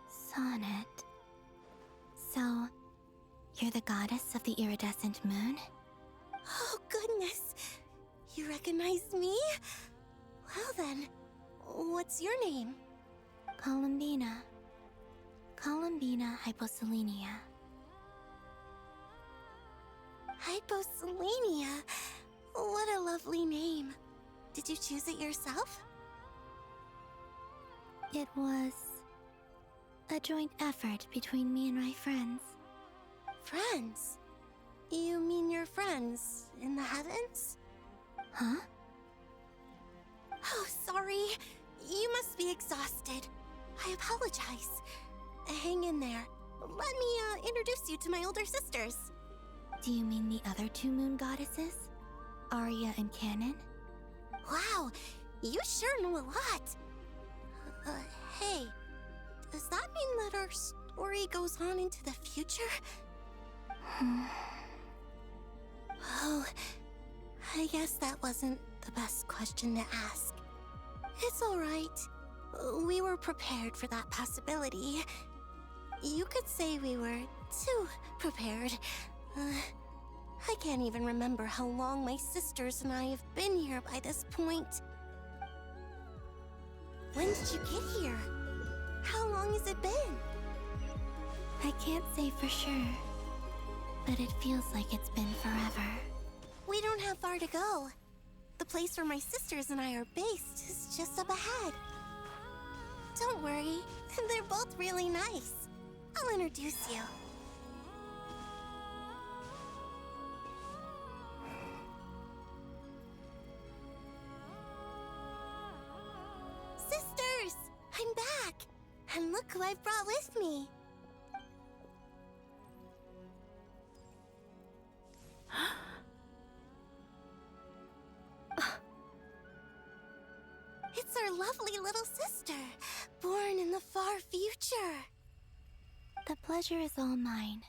Sonnet. So, you're the goddess of the iridescent moon? Oh, goodness! You recognize me? Well then, what's your name? Columbina. Columbina Hyposelenia. Hyposelenia? What a lovely name. Did you choose it yourself? It was a joint effort between me and my friends. Friends? You mean your friends in the heavens? Huh? Oh, sorry. You must be exhausted. I apologize. Hang in there. Let me introduce you to my older sisters. Do you mean the other two moon goddesses? Arya and Canon? Wow, you sure know a lot. Hey, does that mean that our story goes on into the future? Oh, I guess that wasn't the best question to ask. It's all right. We were prepared for that possibility. You could say we were too prepared. I can't even remember how long my sisters and I have been here by this point. When did you get here? How long has it been? I can't say for sure, but it feels like it's been forever. We don't have far to go. The place where my sisters and I are based is just up ahead. Don't worry, they're both really nice. I'll introduce you. Sisters! I'm back! And look who I've brought with me! It's our lovely little sister, born in the far future. The pleasure is all mine.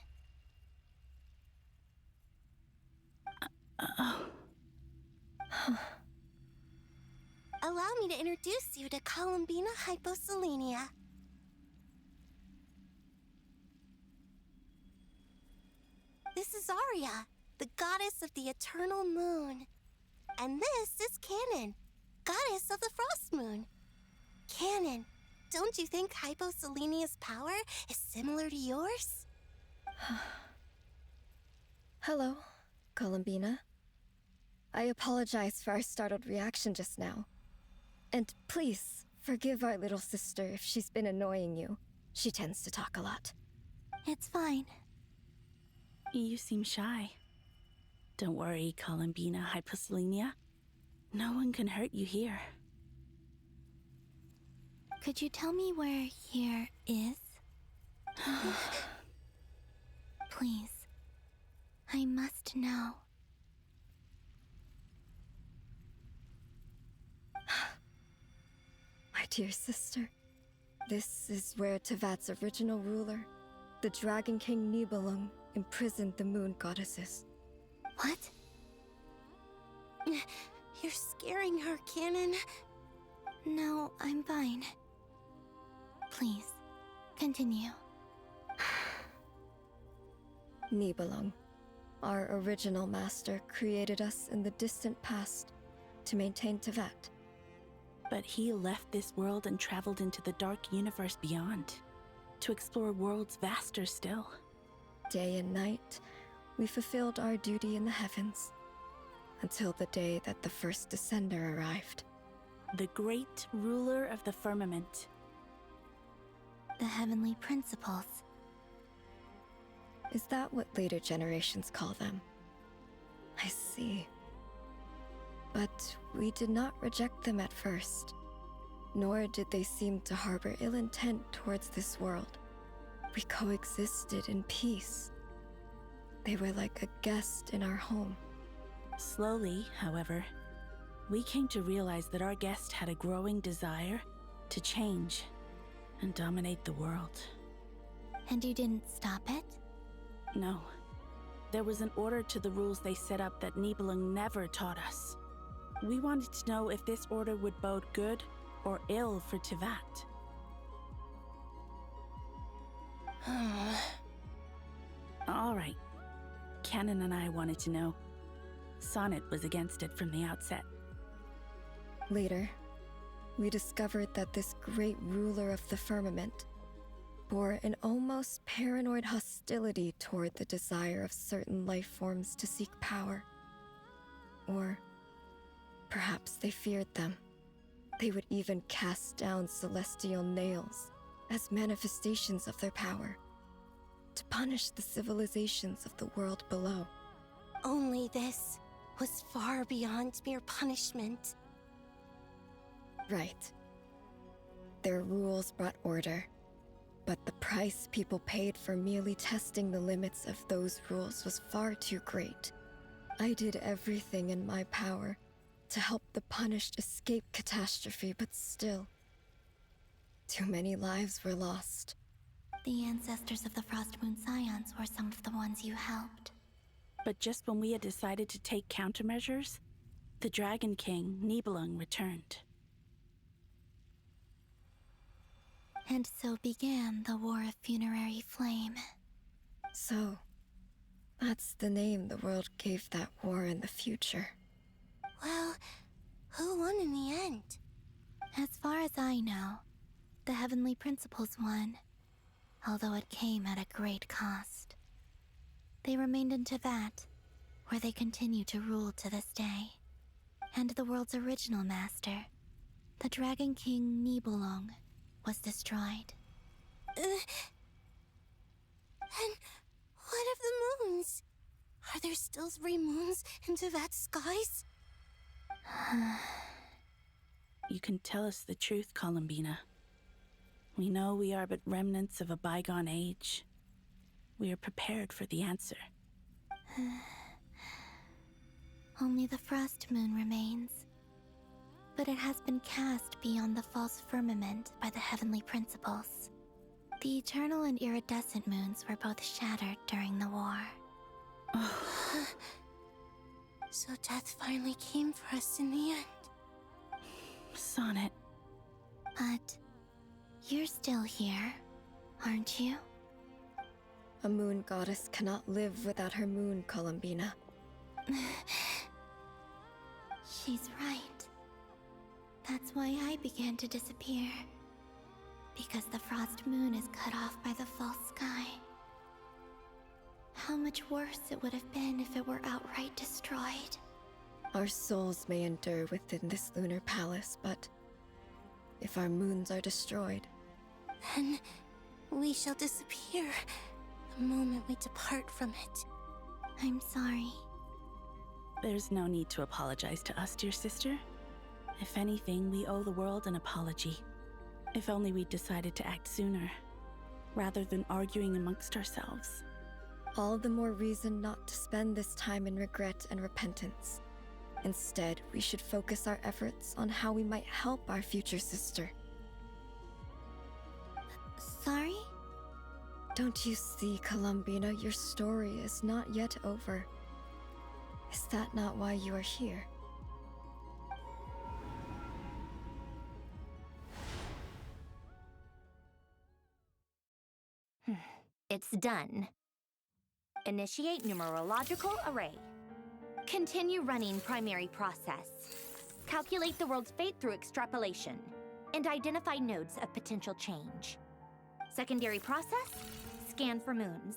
Allow me to introduce you to Columbina Hyposelenia. This is Arya, the goddess of the eternal moon. And this is Canon, goddess of the frost moon. Canon, don't you think Hyposelenia's power is similar to yours? Hello, Columbina. I apologize for our startled reaction just now. And please, forgive our little sister if she's been annoying you. She tends to talk a lot. It's fine. You seem shy. Don't worry, Columbina Hyposelenia. No one can hurt you here. Could you tell me where here is? Please. I must know. My dear sister, this is where Tevat's original ruler, the Dragon King Nibelung, imprisoned the moon goddesses. What? You're scaring her, Canon. No, I'm fine. Please, continue. Nibelung, our original master, created us in the distant past to maintain Tevat. But he left this world and traveled into the dark universe beyond, to explore worlds vaster still. Day and night, we fulfilled our duty in the heavens, until the day that the first Descender arrived. The great ruler of the firmament. The heavenly principles. Is that what later generations call them? I see. But we did not reject them at first, nor did they seem to harbor ill intent towards this world. We coexisted in peace. They were like a guest in our home. Slowly, however, we came to realize that our guest had a growing desire to change and dominate the world. And you didn't stop it? No. There was an order to the rules they set up that Nibelung never taught us. We wanted to know if this order would bode good or ill for Tevat. All right. Canon and I wanted to know. Sonnet was against it from the outset. Later, we discovered that this great ruler of the firmament bore an almost paranoid hostility toward the desire of certain life forms to seek power. Or perhaps they feared them. They would even cast down celestial nails as manifestations of their power, to punish the civilizations of the world below. Only this was far beyond mere punishment. Right. Their rules brought order, but the price people paid for merely testing the limits of those rules was far too great. I did everything in my power to help the punished escape catastrophe, but still, too many lives were lost. The ancestors of the Frost Moon Scions were some of the ones you helped. But just when we had decided to take countermeasures, the Dragon King, Nibelung, returned. And so began the War of Funerary Flame. So, that's the name the world gave that war in the future. Well, who won in the end? As far as I know, the Heavenly Principles won, although it came at a great cost. They remained in Tevat, where they continue to rule to this day. And the world's original master, the Dragon King Nibelung, was destroyed. And what of the moons? Are there still 3 moons in Tevat's skies? You can tell us the truth, Columbina. We know we are but remnants of a bygone age. We are prepared for the answer. Only the Frost Moon remains. But it has been cast beyond the false firmament by the Heavenly Principles. The eternal and iridescent moons were both shattered during the war. So death finally came for us in the end. Sonnet. But you're still here, aren't you? A moon goddess cannot live without her moon, Columbina. She's right. That's why I began to disappear. Because the frost moon is cut off by the false sky. How much worse it would have been if it were outright destroyed. Our souls may endure within this lunar palace, but if our moons are destroyed, Then we shall disappear the moment we depart from it. I'm sorry. There's no need to apologize to us, dear sister. If anything, we owe the world an apology. If only we'd decided to act sooner, rather than arguing amongst ourselves. all the more reason not to spend this time in regret and repentance. Instead, we should focus our efforts on how we might help our future sister. Sorry? Don't you see, Columbina, your story is not yet over. Is that not why you are here? It's done. Initiate numerological array. Continue running primary process. Calculate the world's fate through extrapolation. And identify nodes of potential change. Secondary process, scan for moons.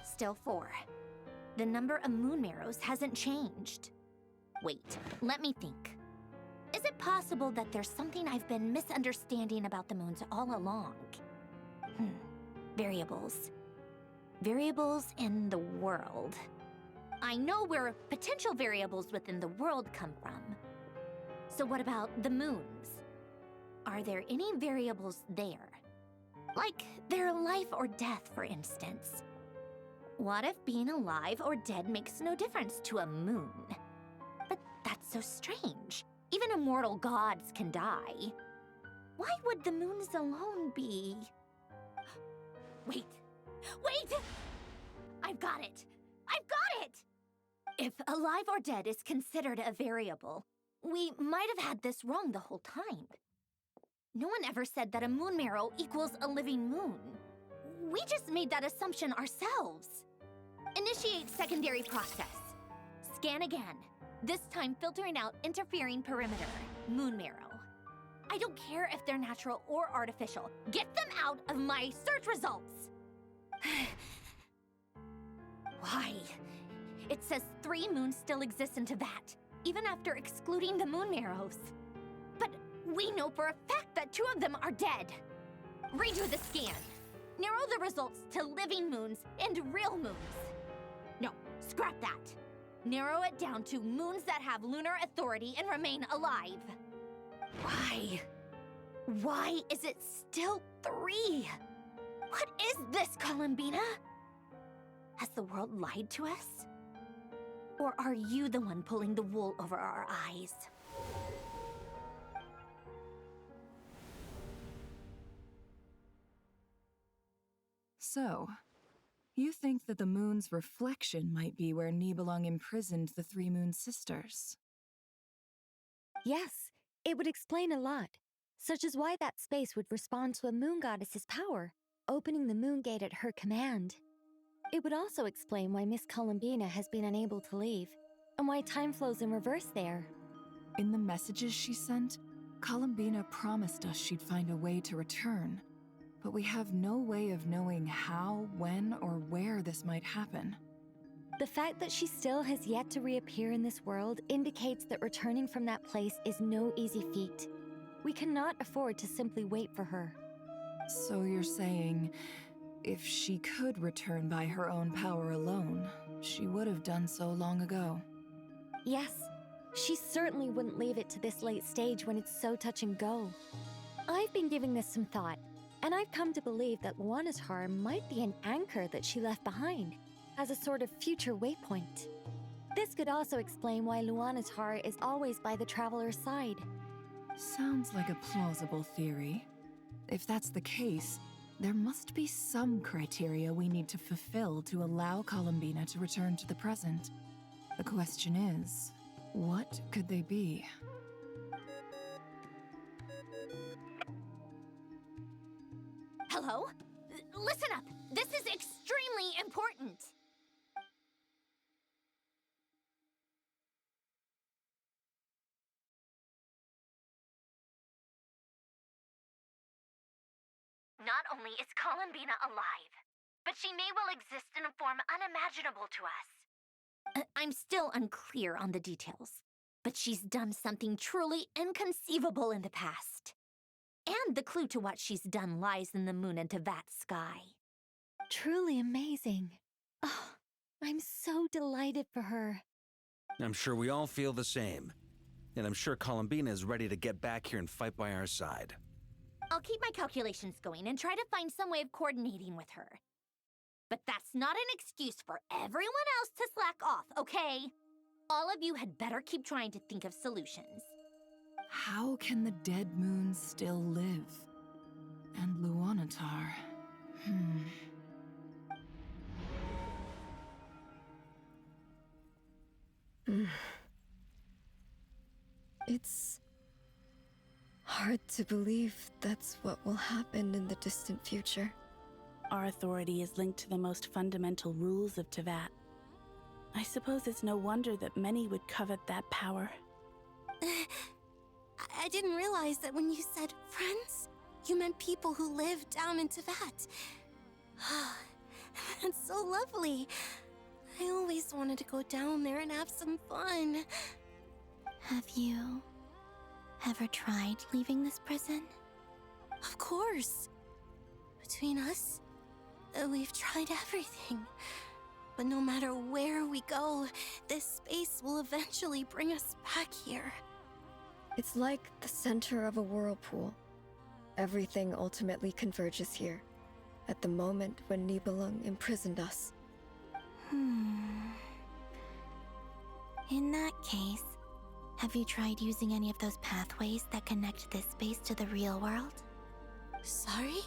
Still 4. The number of moon marrows hasn't changed. Wait, let me think. Is it possible that there's something I've been misunderstanding about the moons all along? Variables. Variables in the world. I know where potential variables within the world come from. So what about the moons? Are there any variables there? Like their life or death, for instance. What if being alive or dead makes no difference to a moon? But that's so strange. Even immortal gods can die. Why would the moons alone be... Wait! Wait! I've got it! I've got it! If alive or dead is considered a variable, we might have had this wrong the whole time. No one ever said that a moon marrow equals a living moon. We just made that assumption ourselves. Initiate secondary process. Scan again, this time filtering out interfering perimeter, moon marrow. I don't care if they're natural or artificial. Get them out of my search results! Why? It says 3 moons still exist in Teyvat, even after excluding the moon marrows. But we know for a fact that 2 of them are dead. Redo the scan. Narrow the results to living moons and real moons. No, scrap that. Narrow it down to moons that have lunar authority and remain alive. Why? Why is it still 3? What is this, Columbina? Has the world lied to us? Or are you the one pulling the wool over our eyes? So, you think that the moon's reflection might be where Nibelung imprisoned the 3 moon sisters? Yes, it would explain a lot, such as why that space would respond to a moon goddess's power, opening the moon gate at her command. It would also explain why Miss Columbina has been unable to leave, and why time flows in reverse there. In the messages she sent, Columbina promised us she'd find a way to return, but we have no way of knowing how, when, or where this might happen. The fact that she still has yet to reappear in this world indicates that returning from that place is no easy feat. We cannot afford to simply wait for her. So you're saying, if she could return by her own power alone, she would have done so long ago. Yes, she certainly wouldn't leave it to this late stage when it's so touch and go. I've been giving this some thought, and I've come to believe that Luana's Har might be an anchor that she left behind, as a sort of future waypoint. This could also explain why Luana's Har is always by the traveler's side. Sounds like a plausible theory. If that's the case, there must be some criteria we need to fulfill to allow Columbina to return to the present. The question is, what could they be? Hello? Listen up! This is extremely important! Not only is Columbina alive, but she may well exist in a form unimaginable to us. I'm still unclear on the details, but she's done something truly inconceivable in the past. And the clue to what she's done lies in the moon and Tevat's sky. Truly amazing. Oh, I'm so delighted for her. I'm sure we all feel the same. And I'm sure Columbina is ready to get back here and fight by our side. I'll keep my calculations going and try to find some way of coordinating with her. But that's not an excuse for everyone else to slack off, okay? All of you had better keep trying to think of solutions. How can the dead moon still live? And Luanatar... It's hard to believe that's what will happen in the distant future. Our authority is linked to the most fundamental rules of Tevat. I suppose it's no wonder that many would covet that power. I didn't realize that when you said friends, you meant people who live down in Tevat. That's so lovely. I always wanted to go down there and have some fun. Have you ever tried leaving this prison? Of course. Between us, we've tried everything. But no matter where we go, this space will eventually bring us back here. It's like the center of a whirlpool. Everything ultimately converges here, at the moment when Nibelung imprisoned us. In that case, have you tried using any of those pathways that connect this space to the real world? Sorry?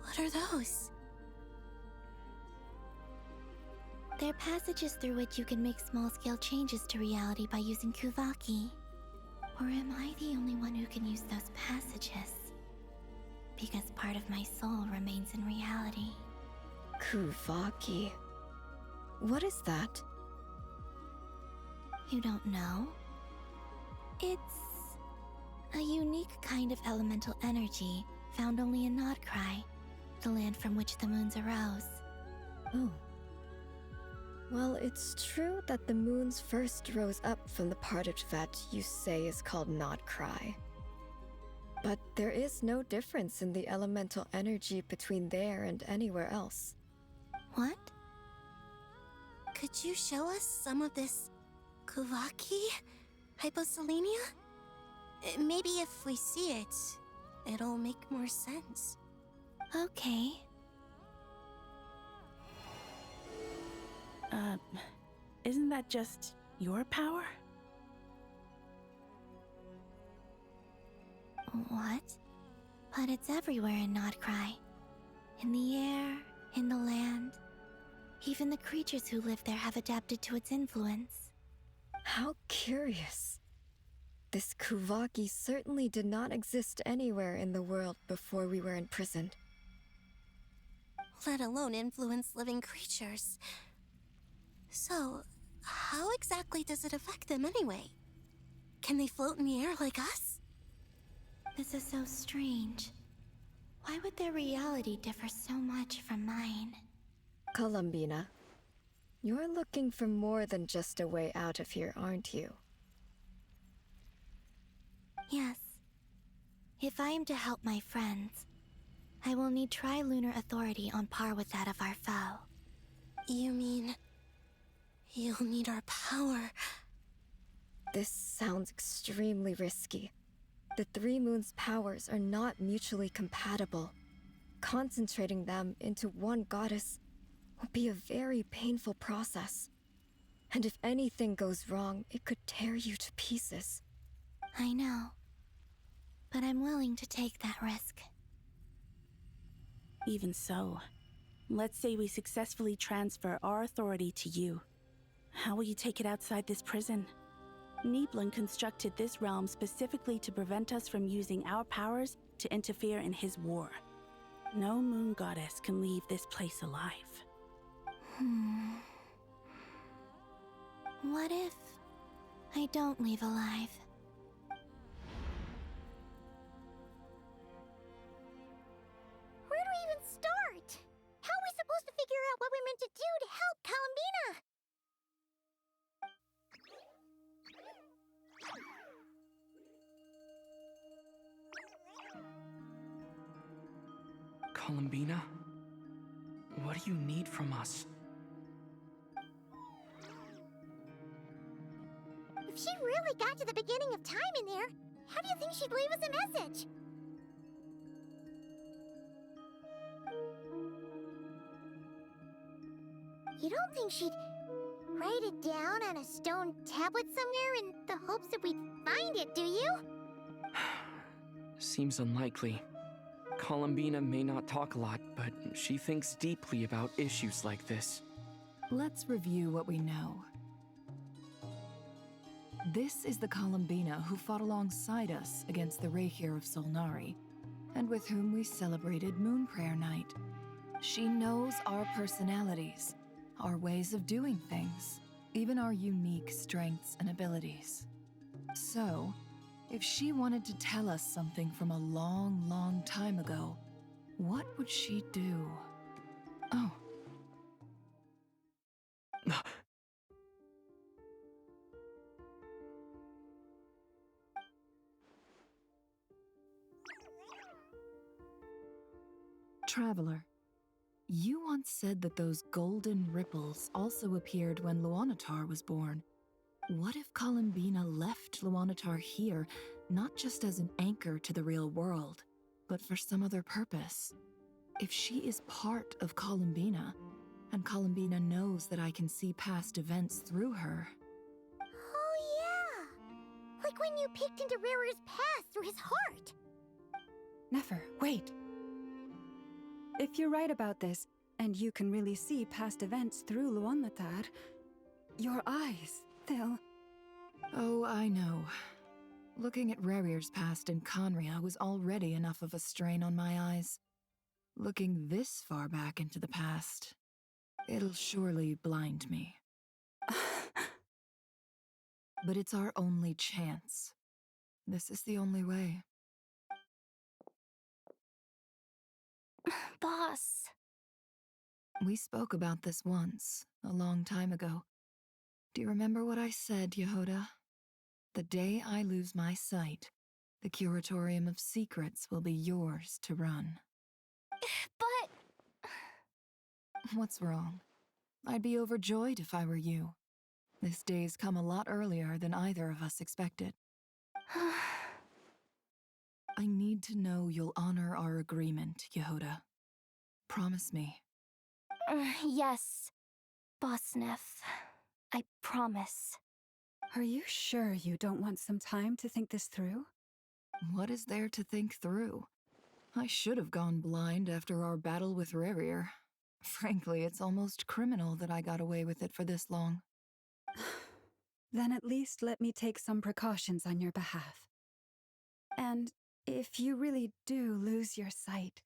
What are those? They're passages through which you can make small-scale changes to reality by using Kuvaki. Or am I the only one who can use those passages? Because part of my soul remains in reality. Kuvaki. What is that? You don't know? It's a unique kind of elemental energy found only in Nodcry, the land from which the moons arose. Oh. Well, it's true that the moons first rose up from the part of Tevat you say is called Nodcry. But there is no difference in the elemental energy between there and anywhere else. What? Could you show us some of this Kuvaki? Hyposelenia? Maybe if we see it, it'll make more sense. Okay. Isn't that just your power? What? But it's everywhere in Nodcry. In the air, in the land. Even the creatures who live there have adapted to its influence. How curious. This Kuvaki certainly did not exist anywhere in the world before we were imprisoned. Let alone influence living creatures. So, how exactly does it affect them anyway? Can they float in the air like us? This is so strange. Why would their reality differ so much from mine? Columbina, you're looking for more than just a way out of here, aren't you? Yes. If I am to help my friends, I will need trilunar authority on par with that of our foe. You mean... you'll need our power? This sounds extremely risky. The Three Moons' powers are not mutually compatible. Concentrating them into one goddess will be a very painful process. And if anything goes wrong, it could tear you to pieces. I know. But I'm willing to take that risk. Even so, let's say we successfully transfer our authority to you. How will you take it outside this prison? Nibelung constructed this realm specifically to prevent us from using our powers to interfere in his war. No moon goddess can leave this place alive. What if I don't leave alive? Columbina, what do you need from us? If she really got to the beginning of time in there, how do you think she'd leave us a message? You don't think she'd write it down on a stone tablet somewhere in the hopes that we'd find it, do you? Seems unlikely. Columbina may not talk a lot, but she thinks deeply about issues like this. Let's review what we know. This is the Columbina who fought alongside us against the Reikir of Solnari, and with whom we celebrated Moon Prayer Night. She knows our personalities, our ways of doing things, even our unique strengths and abilities. So, if she wanted to tell us something from a long, long time ago, what would she do? Oh. Traveler, you once said that those golden ripples also appeared when Luanatar was born. What if Columbina left Luanatar here, not just as an anchor to the real world, but for some other purpose? If she is part of Columbina, and Columbina knows that I can see past events through her... Oh yeah! Like when you peeked into Rarer's past through his heart! Nefer, wait! If you're right about this, and you can really see past events through Luanatar, your eyes, they'll... Oh, I know. Looking at Rerir's past in Conria was already enough of a strain on my eyes. Looking this far back into the past, it'll surely blind me. But it's our only chance. This is the only way. Boss. We spoke about this once, a long time ago. Do you remember what I said, Yehoda? The day I lose my sight, the Curatorium of Secrets will be yours to run. But... What's wrong? I'd be overjoyed if I were you. This day's come a lot earlier than either of us expected. I need to know you'll honor our agreement, Yehoda. Promise me. Yes, Boss Neff. I promise. Are you sure you don't want some time to think this through? What is there to think through? I should have gone blind after our battle with Rerir. Frankly, it's almost criminal that I got away with it for this long. Then at least let me take some precautions on your behalf. And if you really do lose your sight,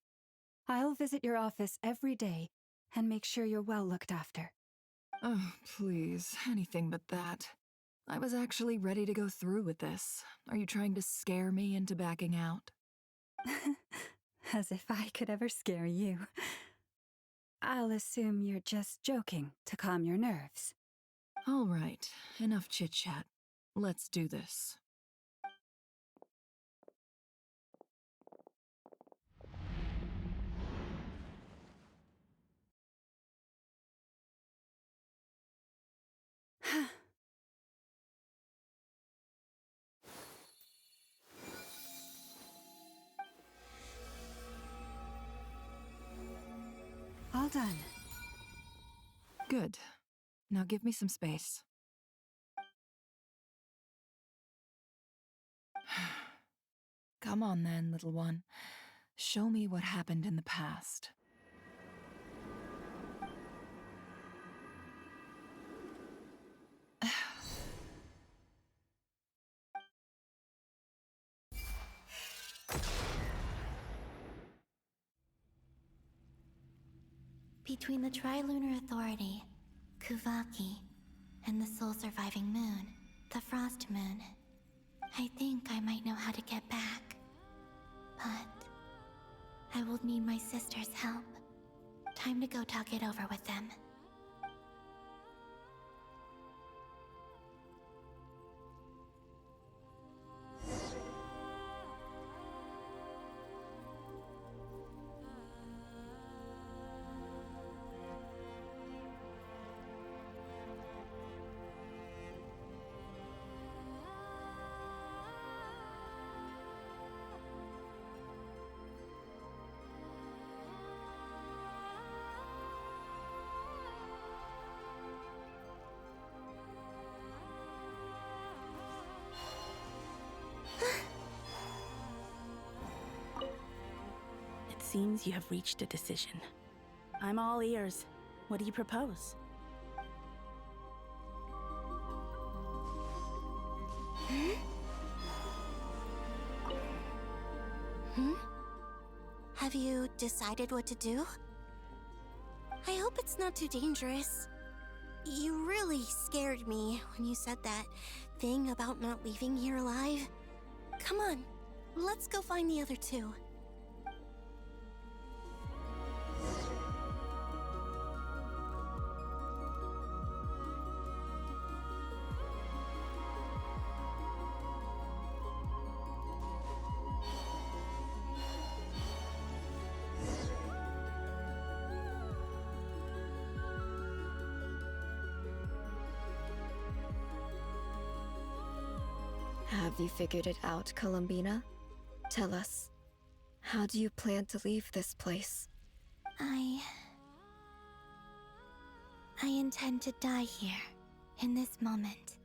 I'll visit your office every day and make sure you're well looked after. Oh, please, anything but that. I was actually ready to go through with this. Are you trying to scare me into backing out? As if I could ever scare you. I'll assume you're just joking to calm your nerves. All right, enough chit-chat. Let's do this. All done. Good. Now give me some space. Come on then, little one. Show me what happened in the past. Between the Trilunar Authority, Kuvaki, and the soul-surviving moon, the Frost Moon, I think I might know how to get back. But I will need my sister's help. Time to go talk it over with them. seems you have reached a decision. I'm all ears. What do you propose? Have you decided what to do? I hope it's not too dangerous. You really scared me when you said that thing about not leaving here alive. Come on, let's go find the other two. Have you figured it out, Columbina? Tell us, how do you plan to leave this place? I intend to die here, in this moment,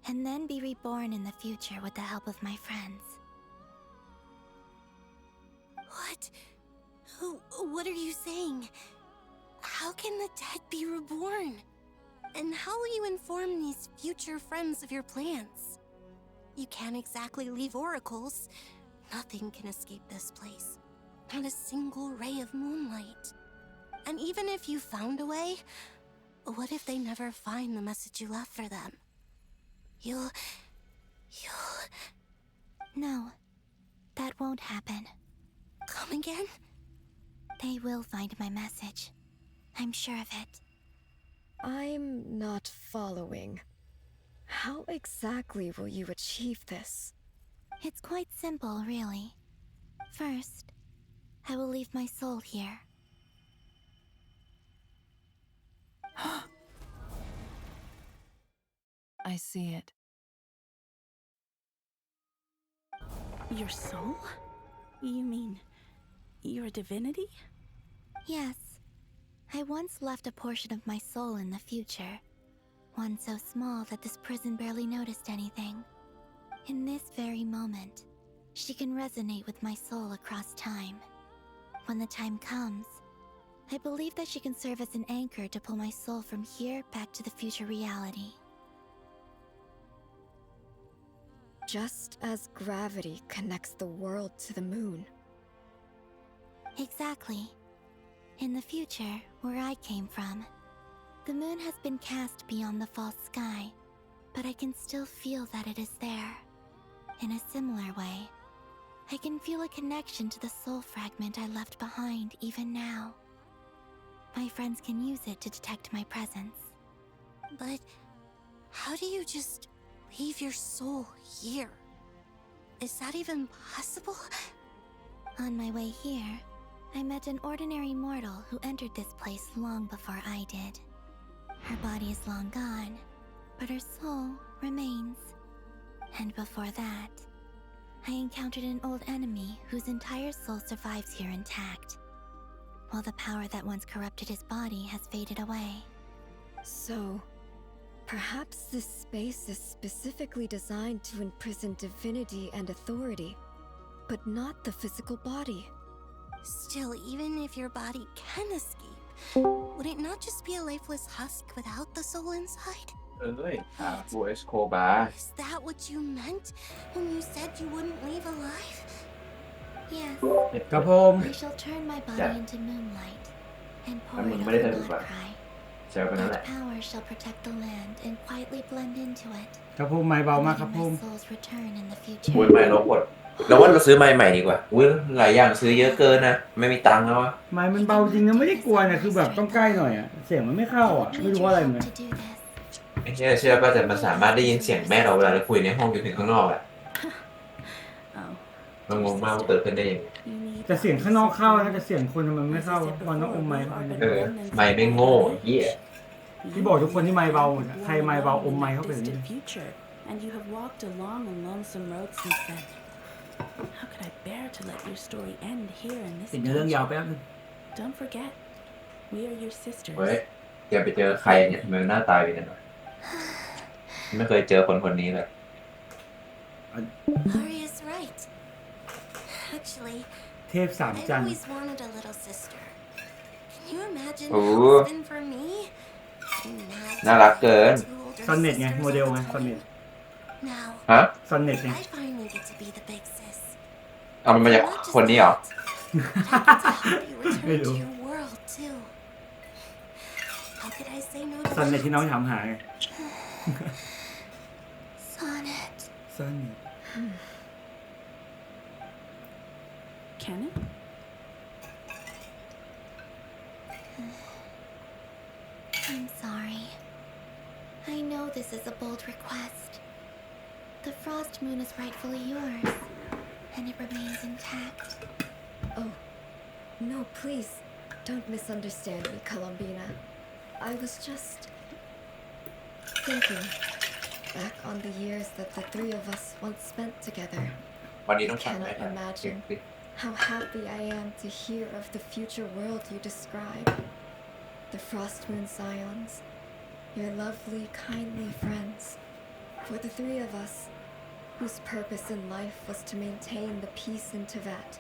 and then be reborn in the future with the help of my friends. What are you saying? How can the dead be reborn? And how will you inform these future friends of your plans? You can't exactly leave oracles. Nothing can escape this place. Not a single ray of moonlight. And even if you found a way, what if they never find the message you left for them? You'll... No, that won't happen. Come again? They will find my message. I'm sure of it. I'm not following. How exactly will you achieve this? It's quite simple, really. First, I will leave my soul here. I see it. Your soul? You mean you're a divinity? Yes. I once left a portion of my soul in the future. One so small that this prison barely noticed anything. In this very moment, she can resonate with my soul across time. When the time comes, I believe that she can serve as an anchor to pull my soul from here back to the future reality. Just as gravity connects the world to the moon. Exactly. In the future, where I came from, the moon has been cast beyond the false sky, but I can still feel that it is there. In a similar way, I can feel a connection to the soul fragment I left behind even now. My friends can use it to detect my presence. But how do you just leave your soul here? Is that even possible? On my way here, I met an ordinary mortal who entered this place long before I did. Her body is long gone, but her soul remains. And before that, I encountered an old enemy whose entire soul survives here intact, while the power that once corrupted his body has faded away. So, perhaps this space is specifically designed to imprison divinity and authority, but not the physical body. Still, even if your body can escape, would it not just be a lifeless husk without the soul inside? บูเอสโคบา Is that what you meant when you said you wouldn't leave alive? Yes. ครับผม I shall turn my body into moonlight and มั pour น it ไม่ได้ over สนุกหรอก Notcry. แซวกันนั่นแหละ That power shall protect the land and quietly blend into it. ครับผมไม่เบามากครับผม My soul's return in the future. อุ้ยไม่ลบหมดเราว่าเราซื้อไม้ใหม่ดีกว่าอุ้ยหลายอย่างซื้อเยอะเกินนะไม่มีตังค์แล้ววะ ไม้มันเบาจริงนะไม่ได้กลัวนะคือแบบต้องใกล้หน่อยอะเสียงมันไม่เข้าอ่ะไม่รู้ว่าอะไรเหมือนกัน ไม่เชื่อป่ะแต่มันสามารถได้ยินเสียงแม่เราเวลาเราคุยในห้องอยู่ถึงข้างนอกอะมันงงมากว่าเกิดขึ้นได้ยังไง แต่เสียงข้างนอกเข้านะแต่เสียงคนมันไม่เข้ามันต้องอมไมค์เข้าไป ไม้ไม่โง่เหี้ย ที่บอกทุกคนที่ไมค์เบานะใครไมค์เบาอมไมค์เข้าไปเลย Future, and you have walked a long and lonesome road since then. How could I bear to let your story end here in this ติดเรื่องยาวแป๊บนึง Don't forget, we are your sisters. เฮ้ยแกไปเจอใครเนี่ยทำไมหน้าตายไปเนี่ยไม่เคยเจอคนนี้เลย Arya's right. Actually, เท พสามจันทร์ always wanted a little sister. Can you imagine โอ้ how it's been for me? น่ารักเกิน ซอนเน็ตไงโมเดลไงซอนเน็ต Now ฮะ ซอนเน็ตไง I finally get to be the big sis. เอามันมาจากคนนี้เหรอ ไม่รู้ Your world too. How could I say no to ซอนเน็ต that? ที่น้องถามหาไง Sonnet. ซอนเน็ต Canon? I'm sorry. I know this is a bold request. The Frost Moon is rightfully yours, and it remains intact. Oh, no, please. Don't misunderstand me, Columbina. I was just thinking back on the years that the three of us once spent together. วันนี้ I ต้องสั่งไหม cannot imagine how happy I am to hear of the future world you describe. The Frost Moon Scions, your lovely, kindly friends. For the three of us, whose purpose in life was to maintain the peace in Teyvat.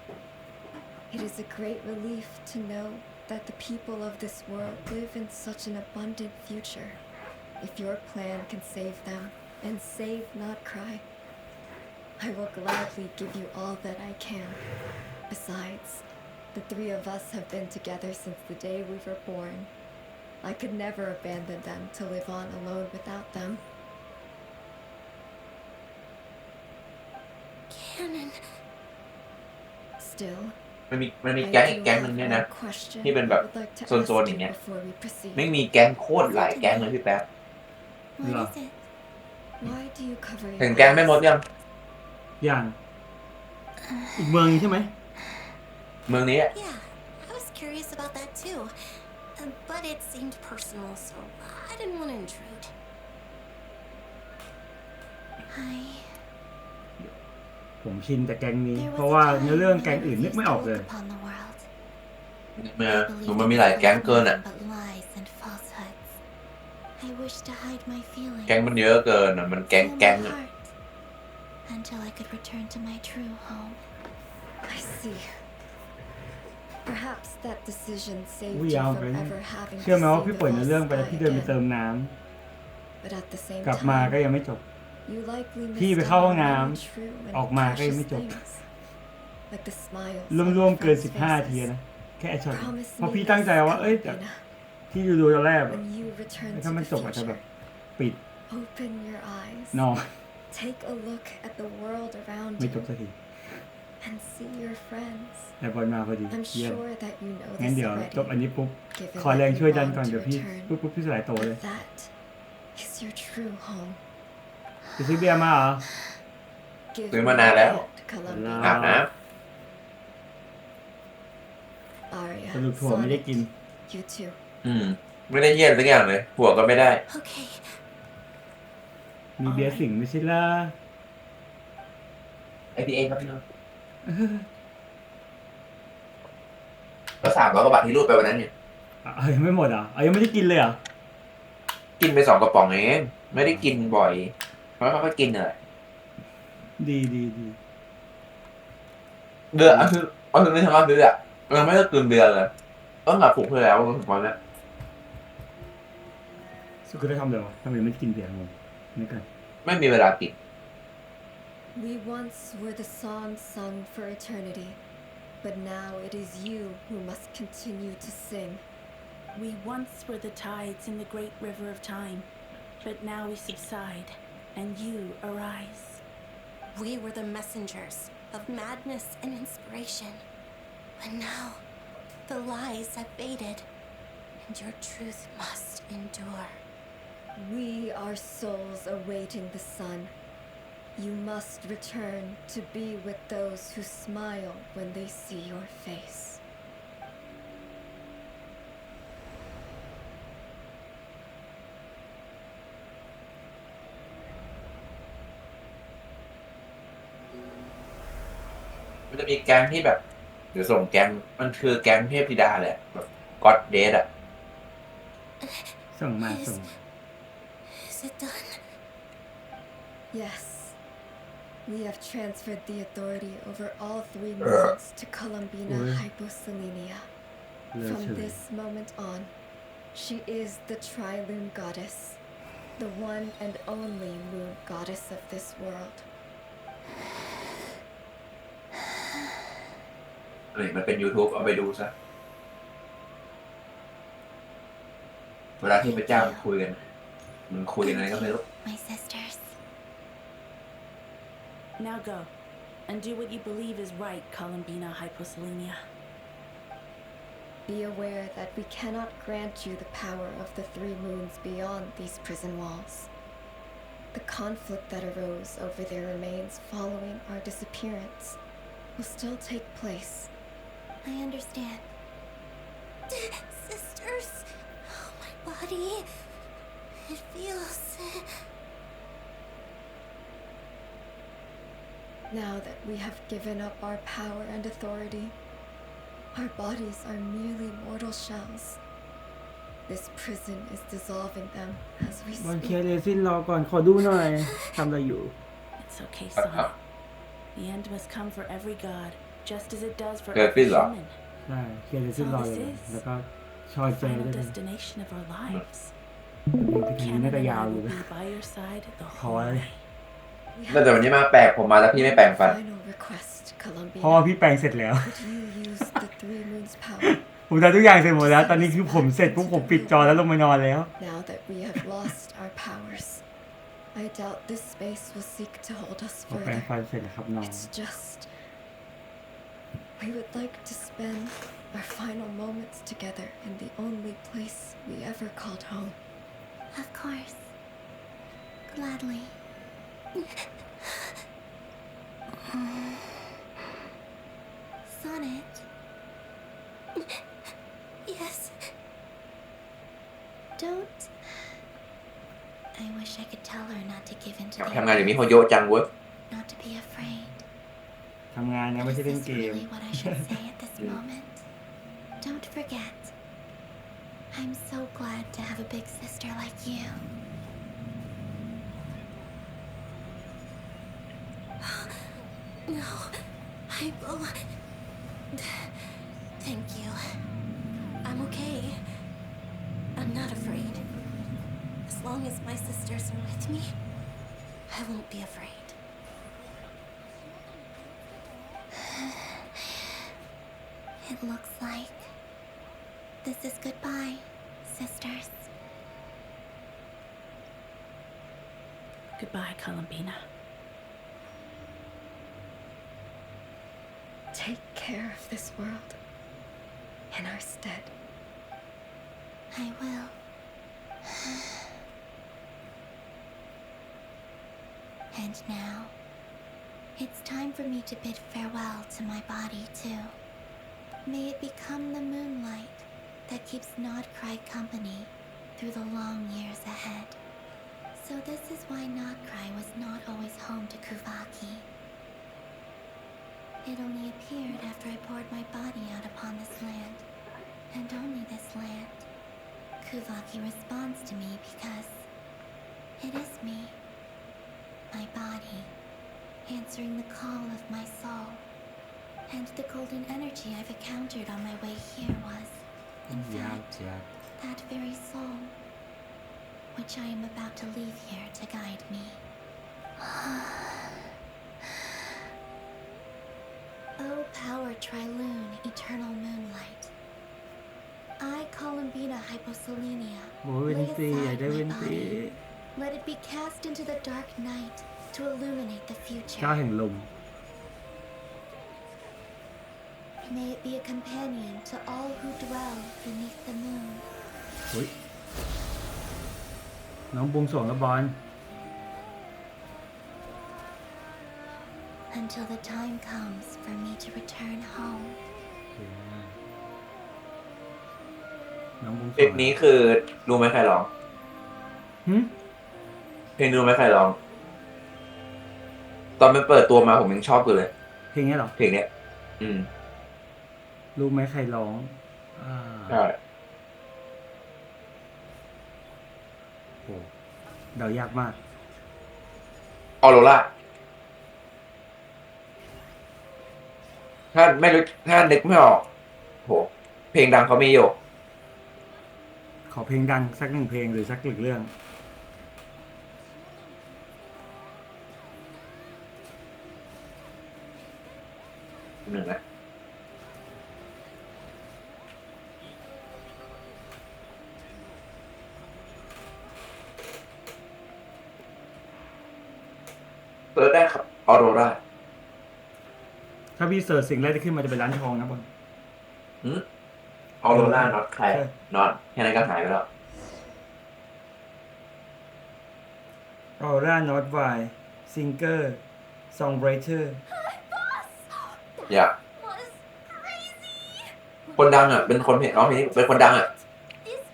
It is a great relief to know that the people of this world live in such an abundant future. If your plan can save them and save Notcry, I will gladly give you all that I can. Besides, the three of us have been together since the day we were born. I could never abandon them to live on alone without them. Canon. Still, มันมีแก๊งอีกแก๊งหนึ่งเนี่ยนะ ที่เป็นแบบโซนๆอย่างเงี้ยไม่มีแก๊งโคตรหลายแก๊งเลยพี่แป๊บ เหรอ Why do you cover ถึ your งแก๊งไม่ eyes? หมดยัง อย่างอีกเมืองใช่ไหม เมืองนี้อะ Yeah, I was curious about that too. But it seemed personal, so I didn't want to intrude. I ผมชินแต่แก๊งนี้ เพราะว่าเนื้อเรื่องแก๊งอื่นนึกไม่ออกเลย upon the world. หนูมันมีหลายแก๊งเกินอ่ะ But lies and falsehoods. I wish to hide my feelings แก๊งมันเยอะเกินอ่ะมันแก๊ง in แก๊ง my อ่ะ heart until I could return to my true home. I see. Perhaps that decision saved อุ้ย you ยาวไป from นะ ever having เชื่อ to ไหมว่า see พี่ the ปล่อยเนื้อ lost เรื่องไปแล้ว sky พี่เดินไปเติ again. มน้ But at the same ำกลับมาก็ time, ยังไม่จบ you likely พี่ missed ไปเข้า out ห้อง on น้ many true ำ and ออกมาก็ยัง precious ไม่จบ things, like the smiles ร on วม your ๆเกิน friends' 15 นาที faces. นะ แค่ไอ้ช็อต Promise เพราะ me พี่ตั้งใจ this, ว่าเอ้ยแต่ Columbina. ที่ดูตอนแรกแบบ When you return ถ้า to มัน the จบอาจจะแบบ future, ปิด open your eyes. นอน Take a look at the world around ไม่จ you บสักที and see your friends. แต่บอลมาพอดี I'm เยี่ยม sure that you know งั้น this เดี๋ยว already. จบอันนี้ปุ๊บ Given ขอแรง that ช่วย you ดัน long ก่อน to เดี๋ยวพี่ return, ปุ๊บพี่สลายโตเลย that is your true home. จะซื้อเบียร์มาเหรอ Give ซื้อ me มานานแล้ว that, Columbina. อาบน้ Aria, สรุปถั่วไม่ได้กิน Sonnet, you too. ำไม่ได้เยี่ยนสักอย่างเลยหัวก็ไม่ได้ Okay. มีเบียร์สิงไม่ใช่ล่ะ IPA ครับพี่น้องก็300 กว่าบาทที่รูดไปวันนั้นเนี่ย ยังไม่หมดเหรอยังไม่ได้กินเลยเหรอ กินไป2 กระป๋องเองไม่ได้กินบ่อยเพราะเขากินอะไร ดี เดือนคือไม่ทำว่าเดือนมันไม่ได้กินเดือนเลยต้องหลับผูกเพื่อแล้วถึงวันนี้ สุดก็ได้ทำเลยวะทำไมไม่กินเบียร์งงนี่กัน ไม่มีเวลากิน We once were the songs sung for eternity, but now it is you who must continue to sing. We once were the tides in the great river of time, but now we subside, and you arise. We were the messengers of madness and inspiration. But now, the lies have faded, and your truth must endure. We are souls awaiting the sun. You must return to be with those who smile when they see your face. มันจะมีแก๊งที่แบบเดี๋ยวส่งแก๊งมันคือแก๊งเทพธิดาแหละแบบก็อดเดทอะ ส่งมา Is it done? Yes. We have transferred the authority over all 3 moons to Columbina Hyposelenia. From this moment on, she is the Tri-Lune Goddess, the one and only moon goddess of this world. มันเป็น YouTube เอาไปดูซะเวลาที่พระเจ้าคุยกันมันคุยอะไรก็ไม่รู้ My sisters. Now go, and do what you believe is right, Columbina Hyposelenia. Be aware that we cannot grant you the power of the 3 moons beyond these prison walls. The conflict that arose over their remains following our disappearance will still take place. I understand. Sisters, oh, my body. It feels. Now that we have given up our power and authority, our bodies are merely mortal shells. This prison is dissolving them as we บอลเค speak. เลซินรอก่อนขอดูหน่อยทำอะไรอยู่ It's okay, son. The end must come for every god, just as it does for เกิด every ขึ้นเหรอ human. ใช่เคเลซินรออยู่แล้วก็ชอย The เจ final ด้วยนะ destination of our lives. ทีนี้น่า Canon จะ and ยาว I อยู่ will นะ be by your side the ขอ whole เลย way. น่าจะวันนี้มาแปลกผมมาแล้วพี่ไม่แปลงฟัน Final request, เพราะว่า Columbina. พี่แปลงเสร็จแล้ว Could you use the 3 moons power ผมทำทุกอย่างเสร็จหมดแล้ว ตอนนี้คือผมเสร็จปุ๊บผมปิดจอแล้วลงมานอนแล้ว now that we have lost our powers? I doubt this space will seek to hold us พอแปลง further. ฟันเสร็จแล้วครับน้อง It's just we would like to spend our final moments together in the only place we ever called home. Of course. Gladly. Sonnet. Yes. Don't. I wish I could tell her not to give in to ทำงานอย่าง the มิโฮโยจังเว้ย not to be afraid. ทำงานนะไม่ Is ใช่เล่น this เกม really what I should say at this moment? Don't forget. I'm so glad to have a big sister like you. No, I will. Thank you. I'm okay. I'm not afraid. As long as my sisters are with me, I won't be afraid. It looks like this is goodbye, sisters. Goodbye, Columbina. Take care of this world in our stead. I will. And now, it's time for me to bid farewell to my body, too. May it become the moonlight that keeps Nodcry company through the long years ahead. So this is why Nodcry was not always home to Kuvaki. It only appeared after I poured my body out upon this land, and only this land. Kuvaki responds to me because it is me, my body, answering the call of my soul. And the golden energy I've encountered on my way here was, in fact, that very soul, which I am about to leave here to guide me. Oh, power Tri-Lune, eternal moonlight. I, Columbina Hyposelenia, โอ้ยเวน lay ตีอยากได้ aside เว my นตี body. Let it be cast into the dark night to illuminate the เจ้า future. แห่งลม May it be a companion to all who dwell beneath the moon. เฮ้ยน้องบวงสรวงแล้วบอล Until the time comes for me to return home. น้องบวงส เพ ร ล ว ง ง นี้คือรู้ไหมใครร้อง หึ เพลงนี้รู้ไหมใครร้อง ตอนมันเปิดตัวมาผมยังชอบอยู่เลย เพลงนี้เหรอ เพลงเนี้ย รู้ไหมใครร้อง ใช่ โหเดายากมาก ออโรรา ถ้าไม่รู้ถ้านึกไม่ออกโหเพลงดังเขามีอยู่ ขอเพลงดังสักหนึ่งเพลงหรือสักหนึ่งเรื่องหนึ่งนะเปิดได้ครับออโรรา ถ้าพี่เสิร์ชสิ่งแรกที่ขึ้นมาจะเป็นร้านทองนะบอล ออโรราน็อตใครน็อตแค่นั้นก็หายไปแล้ว ออร่า not why singer songwriter อย่าคนดังอ่ะเป็นคนเพลงร้องเพลงเป็นคนดังอ่ะ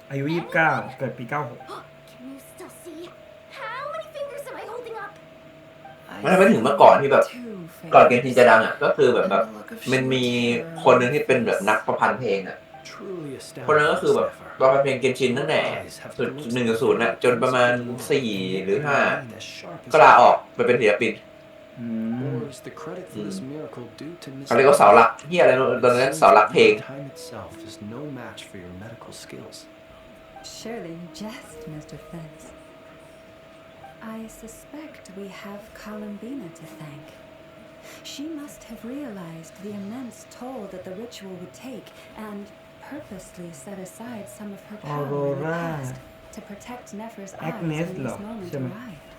อายุ 29 เกิดปี 96 Can you still see? How many fingers am I holding up? มันไม่ถึงเมื่อก่อนที่แบบก่อนเกมชินจะดังอ่ะก็คือแบบมันมีคนหนึ่งที่เป็นแบบนักประพันธ์เพลงอ่ะคนนั้นก็คือแบบประพันธ์เพลงเกมชินตั้งแต่จุด1.0น่ะจนประมาณ4 หรือ 5ก็ลาออกไปเป็นศิลปินเขาเรียกว่าเสาหลักที่อะไรตอนนั้นเสาหลักเพลง Surely you jest, Mr. Fence. I suspect we have Columbina to thank. She must have realized the immense toll that the ritual would take and purposely set aside some of her power in the past to protect Nefer's eyes when this moment arrived.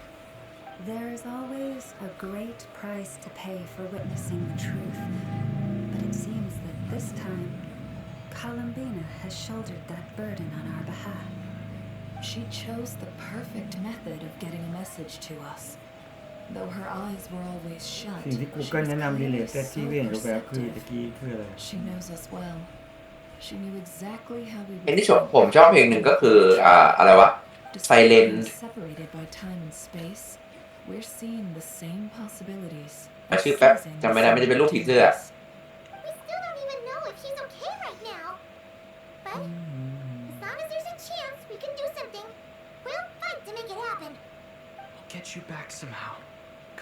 There is always a great price to pay for witnessing the truth, but it seems that this time, Columbina has shouldered that burden on our behalf. She chose the perfect method of getting a message to us. Though her eyes were always shut, สิ่งที่ Google แนะนำ related ที่เห็นรูปแบบคือตะกี้คืออะไร She knows us well. She knew exactly how we เพลงที่ผมชอบเพลงหนึ่งก็คืออะไรวะ Silent separated by time and space. We're seeing the same possibilities. ชื่อแป๊บจำไม่ได้ไม่ได้เป็นรูปผีเสื้อ We still don't even know if he's okay right now. But as long as there's a chance we can do something, we'll fight to make it happen. We'll get you back somehow,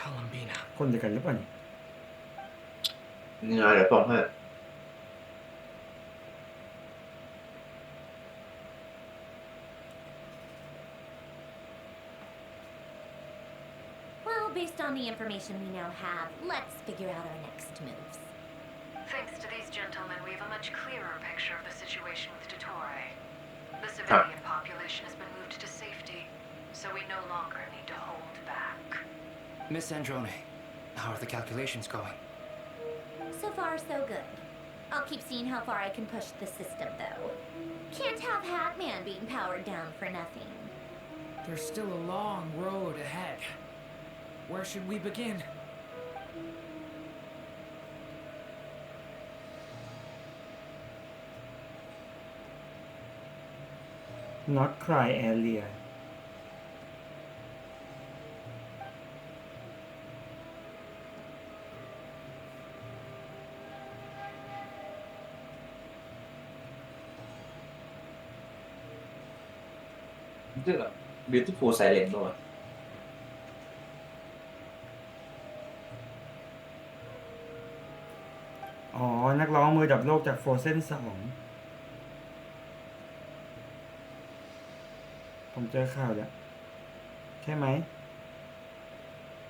Columbina. คนเดียวกันหรือเปล่านี่ นี่นะเดี๋ยวส่งให้ Well, based on the information we now have, let's figure out our next moves. Thanks to these gentlemen, we have a much clearer picture of the situation with Dottore. The civilian population has been moved to safety, so we no longer need to hold back. Miss Androne, how are the calculations going? So far, so good. I'll keep seeing how far I can push the system, though. Can't have Hatman being powered down for nothing. There's still a long road ahead. Where should we begin? not cry area ชื่อแบบ beautiful silent ด้วย อ๋อ นักร้องมือดับโลกจาก Frozen 2 ผมเจอข่าวแล้วใช่ไหม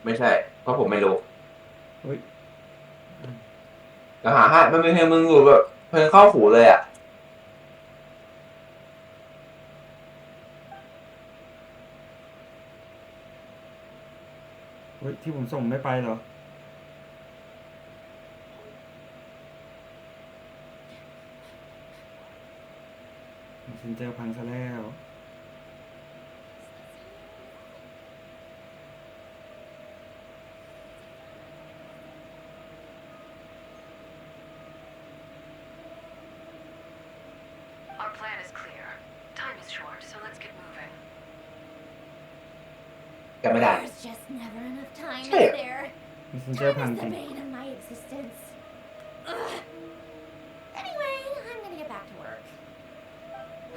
ไม่ใช่ เพราะผมไม่รู้ เฮ้ย แล้วหาให้มันเป็นเพลงมึงอยู่แบบเพลงเข้าหูเลยอ่ะ เฮ้ย ที่ผมส่งไม่ไปเหรอ Messenger พังซะแล้ว Our plan is clear. Time is short, so let's get moving. จำไม่ได้ There's just never enough time, Hey. is there? Messenger พัง Time จ is ริ the ง bane of my existence. Ugh. Anyway, I'm gonna get back to work.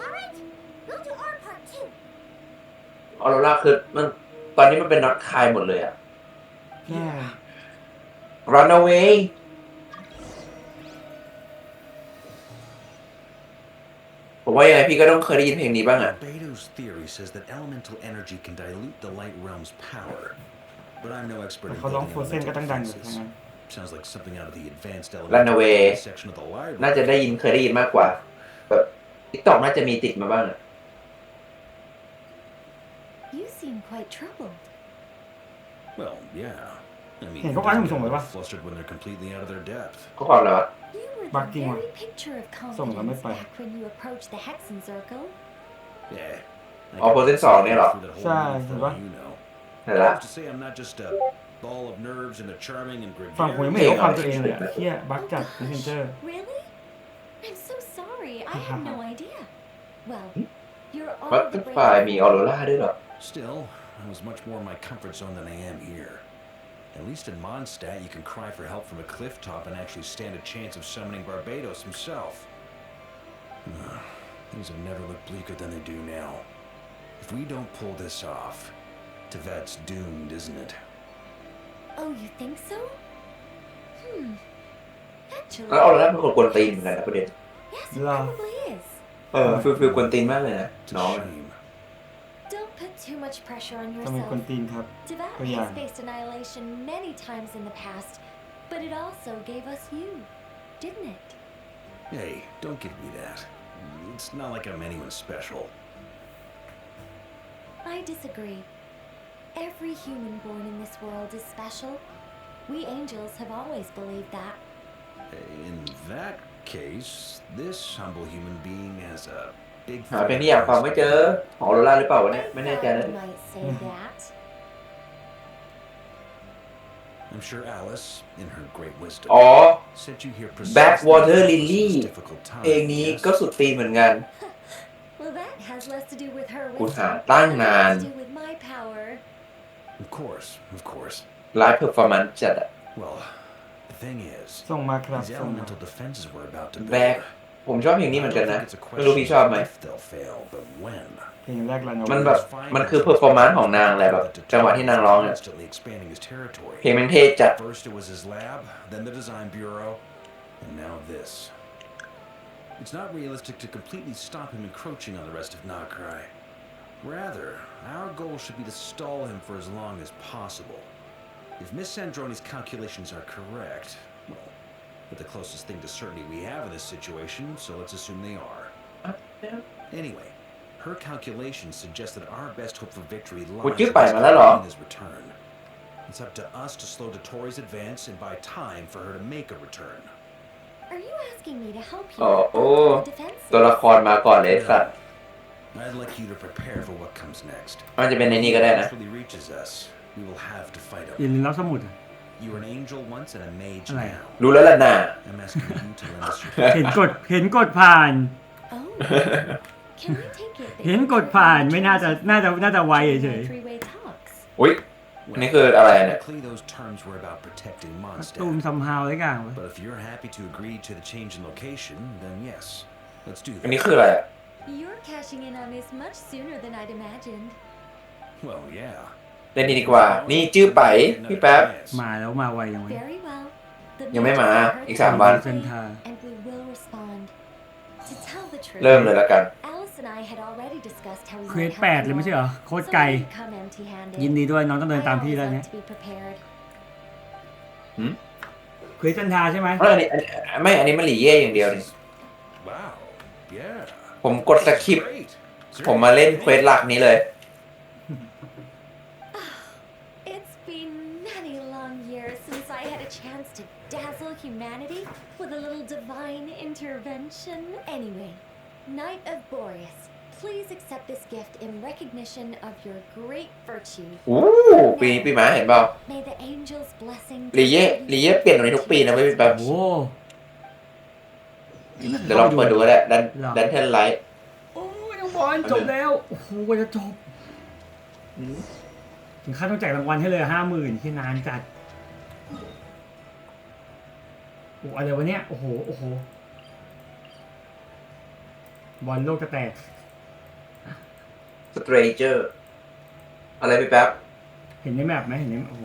Alright, we'll do our part too. ออโรราคือมันตอนนี้มันเป็นน็อตคายหมดเลยอ่ะ Yeah. run away ผมว่ายังไงพี่ก็ต้องเคยได้ยินเพลงนี้บ้างอะ Albedo's theory says that elemental energy can dilute the light realm's power, but I'm no expert in เขาร้อง building โฟเซนก็ elemental ดังๆอยู่ defenses. ทั้งนั้น Sounds like something out of the advanced Runaway elemental section of the น่า library. จะได้ยินเคยได้ยินมากกว่าแบบ TikTok น่าจะมีติดมาบ้างอะ You seem quite troubled. Well, yeah. I mean, เห็น who เขาอ่าน doesn't ส่ง get ไป a ปะ little flustered when they're completely out of their depth? ข้อความอะไรวะ You were the Backing one. very picture of ส่งแล้วไม่ confidence ไป back when you approached the Hexen Circle. Yeah. อ๋อโพสเซน2เนี่ยเหรอ Through that whole ใช่ meeting เห็น for ปะ all you know. เห็นละ Who's to say I'm not just a ball of nerves and a charming and ฝั่งผมยังไม่ gregarious? เห็นข้อความตัวเองเลยอะเฮียบั๊กจัดเมสเซนเจอร์ Really? I'm so sorry. I had no idea. Well, you're บั all ต the เตอร์ไฟล์ braver มี for ออ it. โรราด้วยเหรอ Still, I was much more in my comfort zone than I am here. At least in Mondstadt, you can cry for help from a cliff top and actually stand a chance of summoning Barbados himself. Things have never looked bleaker than they do now. If we don't pull this off, Teyvat's doomed, isn't it? Oh, you think so? Actually, แล้วออโรราเป็นคนกวนตีนเหมือนกันนะประเด็น yes, it เหรอ probably is. ฟิลกวนตีนมากเลยนะ It's a น้อง shame. Don't put too much pressure on ทำไม yourself. คนตีนครับ Teyvat ตัวอย่าง has faced annihilation many times in the past, but it also gave us you, didn't it? Hey, don't give me that. It's not like I'm anyone special. I disagree. Every human born in this world is special. We angels have always believed that. In that case, this humble human being has a big หาเพลงที่อยากฟังไม่เจอของออโรราหรือเปล่าวะเนี่ย I ไม่แน่ใจ thought นะ you might say that. I'm sure Alice, in her great wisdom, อ๋อ sent you here precisely Backwater to Lily this difficult เพลง time. นี้ Yes? ก็สุดตีนเหมือนกัน Well, that has less to do with her คุณ wisdom หาตั้ง and นาน more to do with my power. Of course, of course. ไลฟ์เพอร์ฟอร์แมนซ์จัดอะ Well, the thing is, ส่งมาครับ these ส่งมา elemental defenses we're about to แบก build. ผมชอบเพลงนี้ I เหมือน don't กันนะ think it's a ไม่รู้ question พี่ชอบไหม of if they'll fail, but when. เพลงแรกรันเอา มัน ไว้ แบบมันคือเพอร์ฟอร์แมนซ์ของนางแหละแบบจังหวะที่นางร้องเนี่ย Constantly expanding his territory. เพลงมันเท่จัด First it was his lab, then the design bureau, and now this. It's not realistic to completely stop him encroaching on the rest of Nagrai. Rather, our goal should be to stall him for as long as possible. If Miss Sandroni's calculations are correct, well, they're the closest thing to certainty we have in this situation, so let's assume they are. Anyway, her calculations suggest that our best hope for victory lies พูด in ชื่อไปมาแล้วเหรอ his return. It's up to us to slow Dotori's advance and buy time for her to make a return. Are you asking me to help you อ๋อ with โอ้ the defenses? ตัวละครมาก่อนเลยสัตว์ I'd like you to prepare for what comes next. มันจะเป็นในนี้ก็ได้นะ If he reaches us, we will have to fight อย่า him. ลืมรับสมุดอะ You were an angel once and a mage อะไร now. รู้แล้วล่ะน่ะ I'm asking you to lend us your เห็นกดผ่าน Oh, can we take it that เห็น you กดผ่าน prefer ไม่น่าจะ ไวเฉย three-way talks? อุ้ยอันนี้คืออะไรเนี่ย Technically, those terms were about protecting ๆตูม Mondstadt. ซัมฮาวอะไรกันวะ But if you're happy to agree to the change in location, then yes, let's do อันนี้ that. คืออะไรอะ You're cashing in on this much sooner than I'd imagined. Well, yeah. เล่นนี้ดีกว่า นี่ชื่อไปพี่แป๊บ มาแล้วมาไวยังไง Very well. The ยังไม่มา message heard อีก the 3 วัน message, เซนทา and we will respond. To tell the truth, เริ่มเลยละกัน Alice and I had already discussed how we เควส might 8 help เลยไม่ใช่ you เหรอ all. โคตร So ไกล we didn't come empty-handed. ยินดีด้วยน้องต้องเดิน I ตามพี่ always แล้ว like เนี่ย to be prepared. เควสเซนทาใช่ไหม เพราะอันนี้ไม่อันนี้มันหลีเย่อย่างเดียวนี่ Wow. Yeah. ผมกดสคิป Great. ผมมาเล่นเควสหลักนี้เลย It's been many long years since I had a chance to dazzle humanity with a little divine intervention. Anyway, Knight of Boreas, please accept this gift in recognition of your great virtue. อู้ปีหมาเห็นเปล่า May the angel's blessing หลีเย่เปลี่ยนตรงนี้ทุกปีนะไม่เป็นแบบ โอ้ เดี๋ยวลองเปิดดูก็ได้ดันเทนไลท์ โอ้ยน้องบอลจบแล้ว โอ้โหกว่าจะจบ ถึงขั้นต้องแจกรางวัลให้เลย 50,000ที่นานจัด โอ้อะไรวะเนี่ย โอ้โห บอลโลกจะแตก สเตรเจอร์อะไรพี่แป๊บ เห็นในแมปไหมเห็นในโอ้โห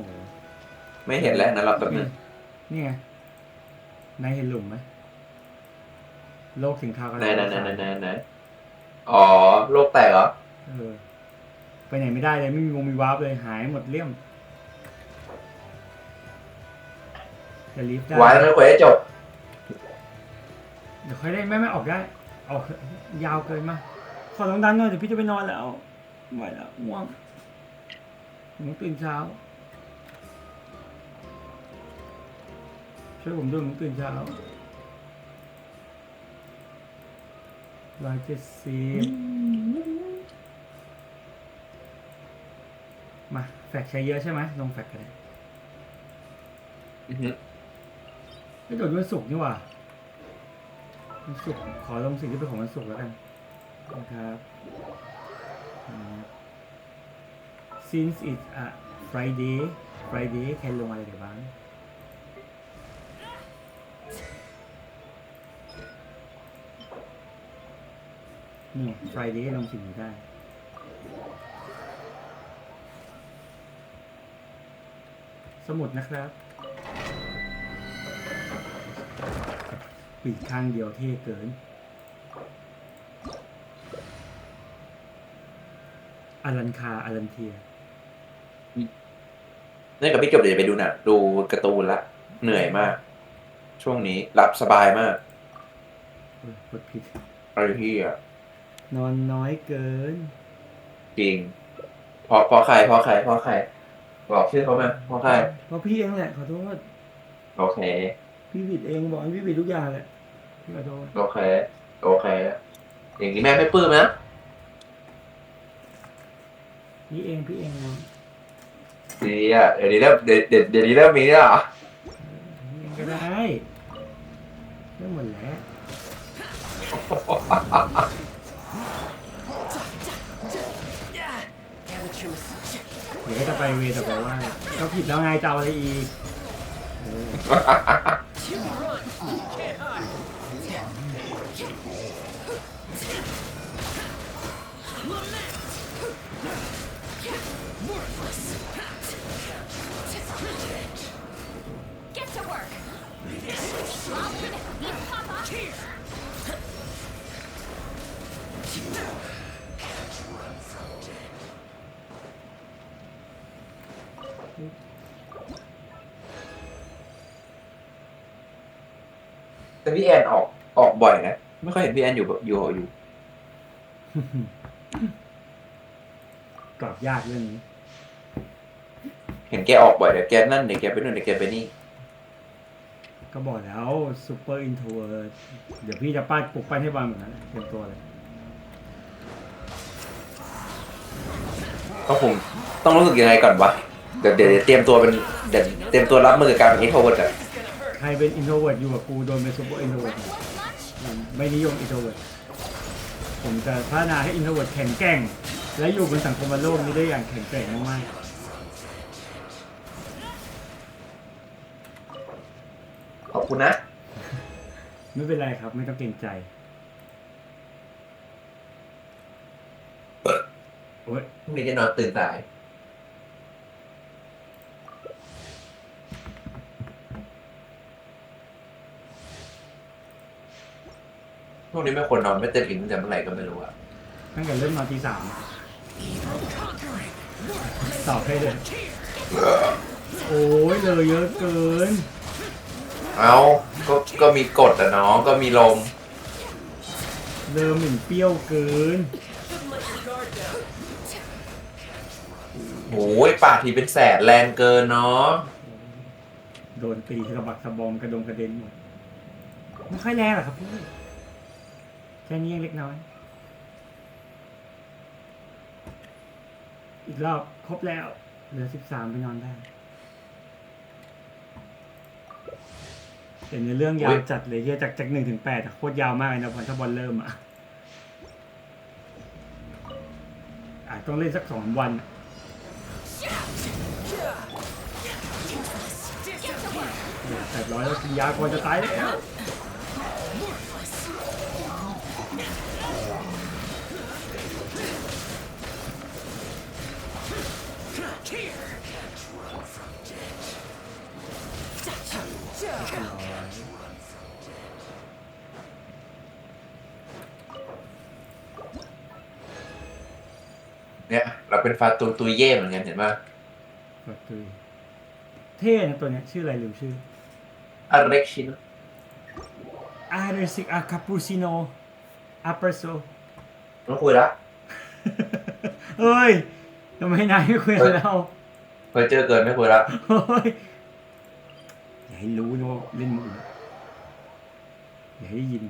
ไม่เห็นแล้วนะรับแบบนึง นี่ไงนายเห็นหลุมไหม โลกถึงคราวกัน ไหน อ๋อโลกแตกเหรอไปไหนไม่ได้เลยไม่มีวงมีวาร์ปเลยหายหมดเลี่ยมจะลิฟต์ได้วายแล้วไม่ควรให้จบเดี๋ยวค่อยได้ไม่ออกได้ออกยาวเกินมาขอลงดันหน่อยเดี๋ยวพี่จะไปนอนแล้วไม่ไหวแล้วง่วงผมตื่นเช้าช่วยผมด้วยผมตื่นเช้า170มาแฟกใช้เยอะใช่ไหมลงแฟกกันเลยไม่โดนวันศุกร์นี่หว่าวันศุกร์ขอลงสิ่งที่เป็นของวันศุกร์แล้วกันนะครับ since it's a Friday ใครลงอะไรเดี๋ยวบ้างนี่ Friday ลงสิ่งนี้ได้สมุดนะครับปีกข้างเดียวเท่เกินอลันคาอลันเทียนี่กับพี่จบเดี๋ยวจะไปดูหนังดูการ์ตูนละเหนื่อยมากช่วงนี้หลับสบายมากกดผิดอะไรที่อ่ะนอนน้อยเกินจริงพอใครบอกชื่อเขามาพอใครเพราะพี่เองแหละขอโทษโอเคพี่ผิดเองบอกพี่ผิดทุกอย่างแหละพี่ขอโทษโอเคอย่างนี้แม่ไม่ปลื้มนะพี่เองดีอ่ะเดี๋ยวนี้เริ่มมีแล้วเหรอก็ได้เริ่มหมดแล้วเดี๋ยวก็จะไปเวต่อไปว่าเขาผิดแล้วไงจะเอาอะไรอีกแต่พี่แอนออกบ่อยนะไม่ค่อยเห็นพี่แอนอยู่กรอบยากเรื่องนี้เห็นแกออกบ่อยเดี๋ยวแกนั่นเดี๋ยวแกไปนู่นเดี๋ยวแกไปนี่ก็บอกแล้วซูเปอร์อินโทรเวิร์ดเดี๋ยวพี่จะปลุกปั้นให้บางเหมือนกันเตรียมตัวเลยก็ผมต้องรู้สึกยังไงก่อนวะเดี๋ยวเตรียมตัวเป็นเตรียมตัวรับมือกับการเป็นอินโทรเวิร์ดอะใครเป็นอินโทรเวิร์ดอยู่กับกูโดนเป็นซูเปอร์อินโทรเวิร์ดไม่นิยมอินโทรเวิร์ดผมจะพัฒนาให้อินโทรเวิร์ดแข็งแกร่งและอยู่บนสังคมโลกนี้ได้อย่างแข็งแกร่งมากๆขอบคุณนะไม่เป็นไรครับไม่ต้องเกรงใจโอ๊ยไม่ได้นอนตื่นสายพวกนี้ไม่ควรนอนไม่เต็มอิ่มตั้งแต่เมื่อไหร่ก็ไม่รู้อะตั้งแต่เริ่มนอนตี 3ตอบให้เลยโอ้ยเลยเยอะเกินเอาก็มีกฎอะน้องก็มีลมเริ่มเหม็นเปรี้ยวเกินโอ้ยปากทีเป็นแสนแรงเกินเนาะโดนตีสะบักสะบอมกระเด็นหมดไม่ค่อยแรงหรอกครับพี่แค่นี้ยังเล็กน้อยอีกรอบครบแล้วเหลือ13ไปนอนได้แต่ในเรื่องยาวจัดเลยเยอะจาก1 ถึง 8โคตรยาวมากเลยนะพอถ้าบอลเริ่มต้องเล่นสัก2 วัน800แล้วกินยาก่อนจะตายแล้ว เนี่ยเราเป็นฟาตูตุยเย่เหมือนกันเห็นป่ะ กดตุยเท่นะตัวเนี้ยชื่ออะไรลืมชื่อ อาเร็กชิน อาร์เรซิกอาคาปูชิโนอาเปโซ ต้องคุยละ เฮ้ยทำไมนายไม่คุยกับเรา เคยเจอเกินไม่คุยละ เฮ้ยอย่าให้รู้นะว่าเล่นมืออย่าให้ยิน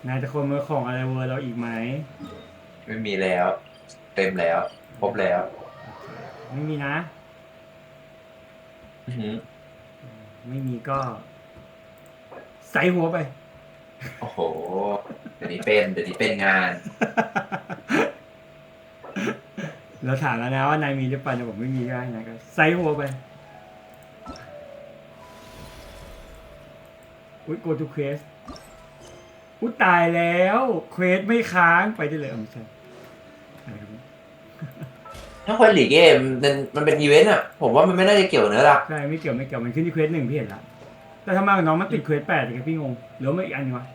นายจะคนมือของอะไรเวอร์เราอีกไหม ไม่มีแล้ว เต็มแล้วครบแล้ว ไม่มีนะ อื้อหือ ไม่มีก็ใส่หัวไป โอ้โหเดี๋ยวนี้เป็นงาน เราถามแล้วนะว่านายมีหรือเปล่าแต่ผมไม่มีได้นะก็ใส่หัวไป อุ๊ย go to quest อุ๊ยตายแล้วเควสไม่ค้างไปได้เลยไม่ใช่อะไรครับ ถ้าคนหลีกเกมมันเป็นอีเวนต์อ่ะ ผมว่ามันไม่น่าจะเกี่ยวกับเนื้อหลัก ใช่ไม่เกี่ยวมันขึ้นที่เควส1พี่เห็นละแต่ทำไมน้องมันติดเควส8อีกพี่งงหรือว่าไม่อีกอันนึงวะ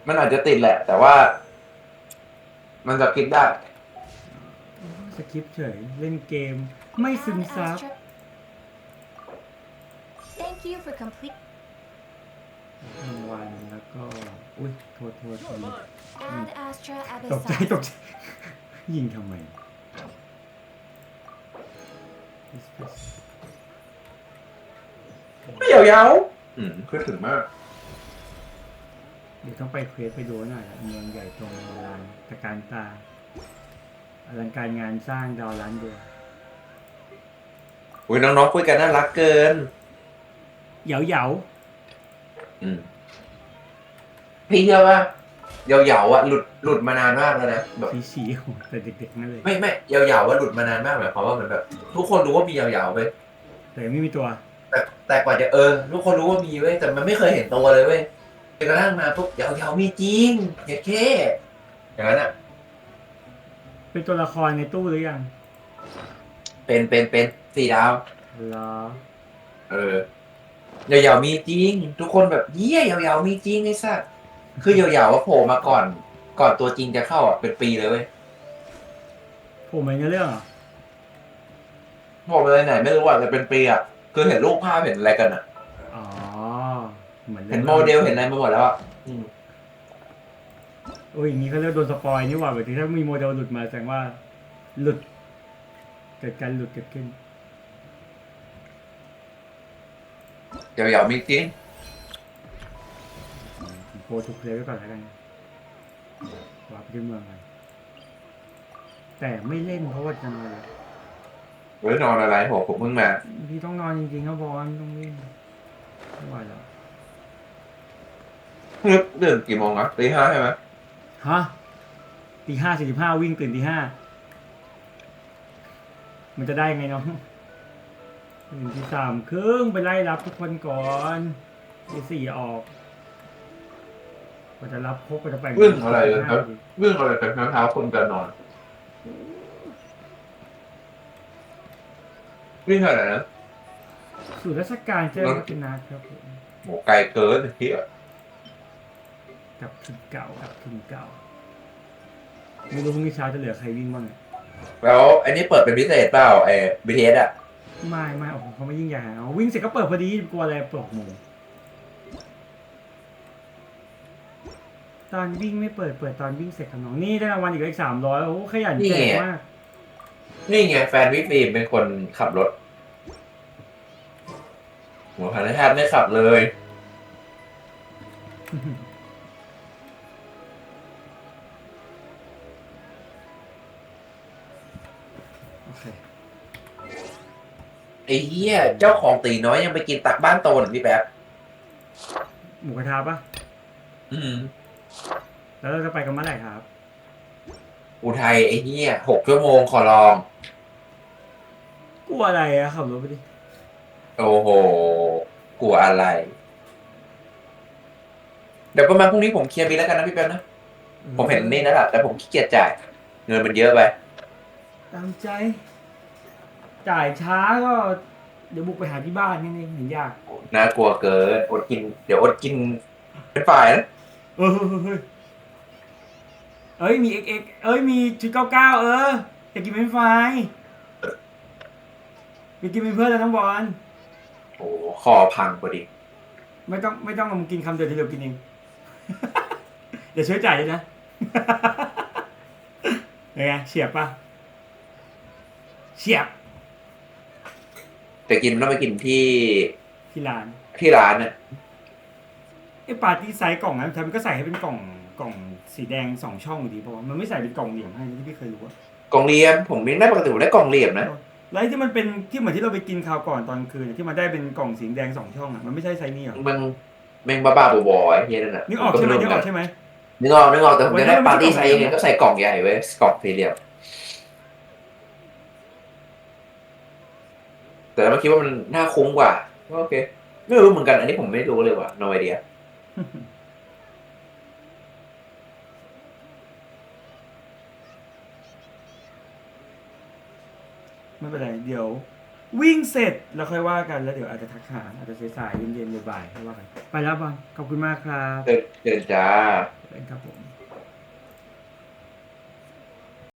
มันอาจจะติดแหละ แต่ว่า มันจะคิดได้ สคริปต์เฉยเล่นเกมไม่ซึมซับ Thank you for complete. รางวัลแล้วก็อุ้ยโทษ Ad Astra ตกใจ Abyssal. ยิงทำไม ไม่ยาวๆคือถึงมาก เดี๋ยวต้องไปเควสไปดูหน่อยเมืองใหญ่ตรงโบราณตะการตาอลังการงานสร้างดาวล้านดวง อุ้ยน้องๆคุยกันน่ารักเกิน เหยา พี่เชื่อว่าเหยาๆอ่ะหลุดมานานมากแล้วนะแบบ สีแต่เด็กๆนั่นเลย ไม่เหยาๆว่าหลุดมานานมากหมายความว่าเหมือนแบบทุกคนรู้ว่ามีเหยาๆไป แต่ไม่มีตัว แต่กว่าจะทุกคนรู้ว่ามีเว้ยแต่มันไม่เคยเห็นตัวเลยเว้ยจนกระทั่งมาปุ๊บเหยาๆมีจริงเย้แค่อย่างนั้นอ่ะ เป็นตัวละครในตู้หรือยัง เป็น4 ดาว เหรอ เหยาๆมีจริง ทุกคนแบบเยี่ยเหยาๆมีจริงไอ้สัสคือเหยาๆว่าโผล่มาก่อนตัวจริงจะเข้าอ่ะเป็นปีเลยเว้ย ผมในเรื่องเหรอ โผล่มาเลยไหนไม่รู้อ่ะแต่เป็นปีอ่ะคือเห็นรูปภาพเห็นอะไรกันอ่ะ อ๋อเหมือน เห็นโมเดลเห็นอะไรมาหมดแล้วอ่ะ โอ้ยอย่างนี้เขาเรียกโดนสปอยนี่หว่าแบบที่ถ้ามีโมเดลหลุดมาแสดงว่าหลุดเกิดการหลุดเกิดขึ้น เหยาๆมีจริง โปรทุกเพลย์ไว้ก่อนแล้วกันวาร์ปที่เมืองไปแต่ไม่เล่นเพราะว่าจะนอนแล้ว เฮ้ยนอนอะไรโหผมเพิ่งมา พี่ต้องนอนจริงๆครับบอลต้องเล่นไม่ไหวแล้ว ตื่นกี่โมงอ่ะตี 5ใช่ไหม ฮะตี 5:45วิ่งตื่นตี 5มันจะได้ไงน้องตื่นตี 3:30ไปไล่รับทุกคนก่อนตี 4ออกกว่าจะรับครบก็จะไป วิ่งอะไรกันครับวิ่งอะไรกันเช้าคนจะนอนวิ่งอะไรนะ สู่ราชการเจ้าพัฒนาครับผม โหไกลเกินเฮีย กับทุนเก่าไม่รู้พรุ่งนี้เช้าจะเหลือใครวิ่งบ้างเนี่ย แล้วอันนี้เปิดเป็นพิเศษเปล่าBTS อ่ะ ไม่โอ้โหเขาไม่ยิ่งใหญ่เอาวิ่งเสร็จก็เปิดพอดีกลัวอะไรเปิด6 โมงตอนวิ่งไม่เปิดตอนวิ่งเสร็จกับน้องนี่ได้รางวัลอีกเลข300โอ้ขยันแจกมาก นี่ไงแฟนวิฟิล์มเป็นคนขับรถหัวพันธชาติไม่ขับเลย โอเค ไอ้เหี้ยเจ้าของตีน้อยยังไปกินตักบ้านโตนพี่แป๊บ หมูกระทะปะแล้วเราจะไปกันเมื่อไหร่ครับ อุทัยไอ้เหี้ย6 ชั่วโมงขอลอง กลัวอะไรอะขับรถไปดิ โอ้โหกลัวอะไร เดี๋ยวประมาณพรุ่งนี้ผมเคลียร์บิลแล้วกันนะพี่แป๊บนะ ผมเห็นนี่นะแหละแต่ผมขี้เกียจจ่าย เงินมันเยอะไป ตามใจ จ่ายช้าก็เดี๋ยวบุกไปหาที่บ้านนี่เห็นยาก น่ากลัวเกินอดกิน เดี๋ยวอดกินเป็นฝ่ายนะ เฮ้ยเอ้ยมี XX เอ้ยมีจุด99อยากกินเป็นไฟไปกินเป็นเพื่อนแล้วน้องบอล โอ้คอพังพอดี ไม่ต้องมึงกินคำเดียวที่เรากินเอง เดี๋ยวช่วยจ่ายด้วยนะ ยังไงเฉียบปะเฉียบ แต่กินมันต้องไปกินที่ร้านเนี่ยไอ้ปาร์ตี้ไซส์กล่องนั้นมันก็ใส่ให้เป็นกล่องสีแดง2 ช่องอยู่ดีเพราะว่ามันไม่ใส่เป็นกล่องเหลี่ยมให้ที่พี่เคยรู้ว่าก ล่องเหลี่ยมผมได้ปกติผมได้กล่องเหลี่ยมนะ แล้วที่มันเป็นที่เหมือนที่เราไปกินคราวก่อนตอนคืนที่มันได้เป็นกล่องสีแดง2 ช่องอ่ะมันไม่ใช่ไซส์นี้หรอมันแม่งบ้าๆบอๆไอ้เหี้ยนั่นน่ะนึกออกใช่ไหมนึกออกแต่ผมจะได้ปาร์ตี้ไซส์ยังไงก็ใส่กล่องใหญ่เว้ยกล่องสี่เหลี่ยมแต่เราคิดว่ามันน่าคุ้มกว่าโอเคไม่รู้เหมือนกันอันนี้ผมไม่รู้เลยว่ะ no idea ไม่เป็นไรเดี๋ยววิ่งเสร็จแล้วค่อยว่ากันแล้วเดี๋ยวอาจจะทักหาอาจจะสายๆเย็นๆบ่ายๆค่อยว่ากันไปแล้วบอลขอบคุณมากครับเดินจ้าครับผม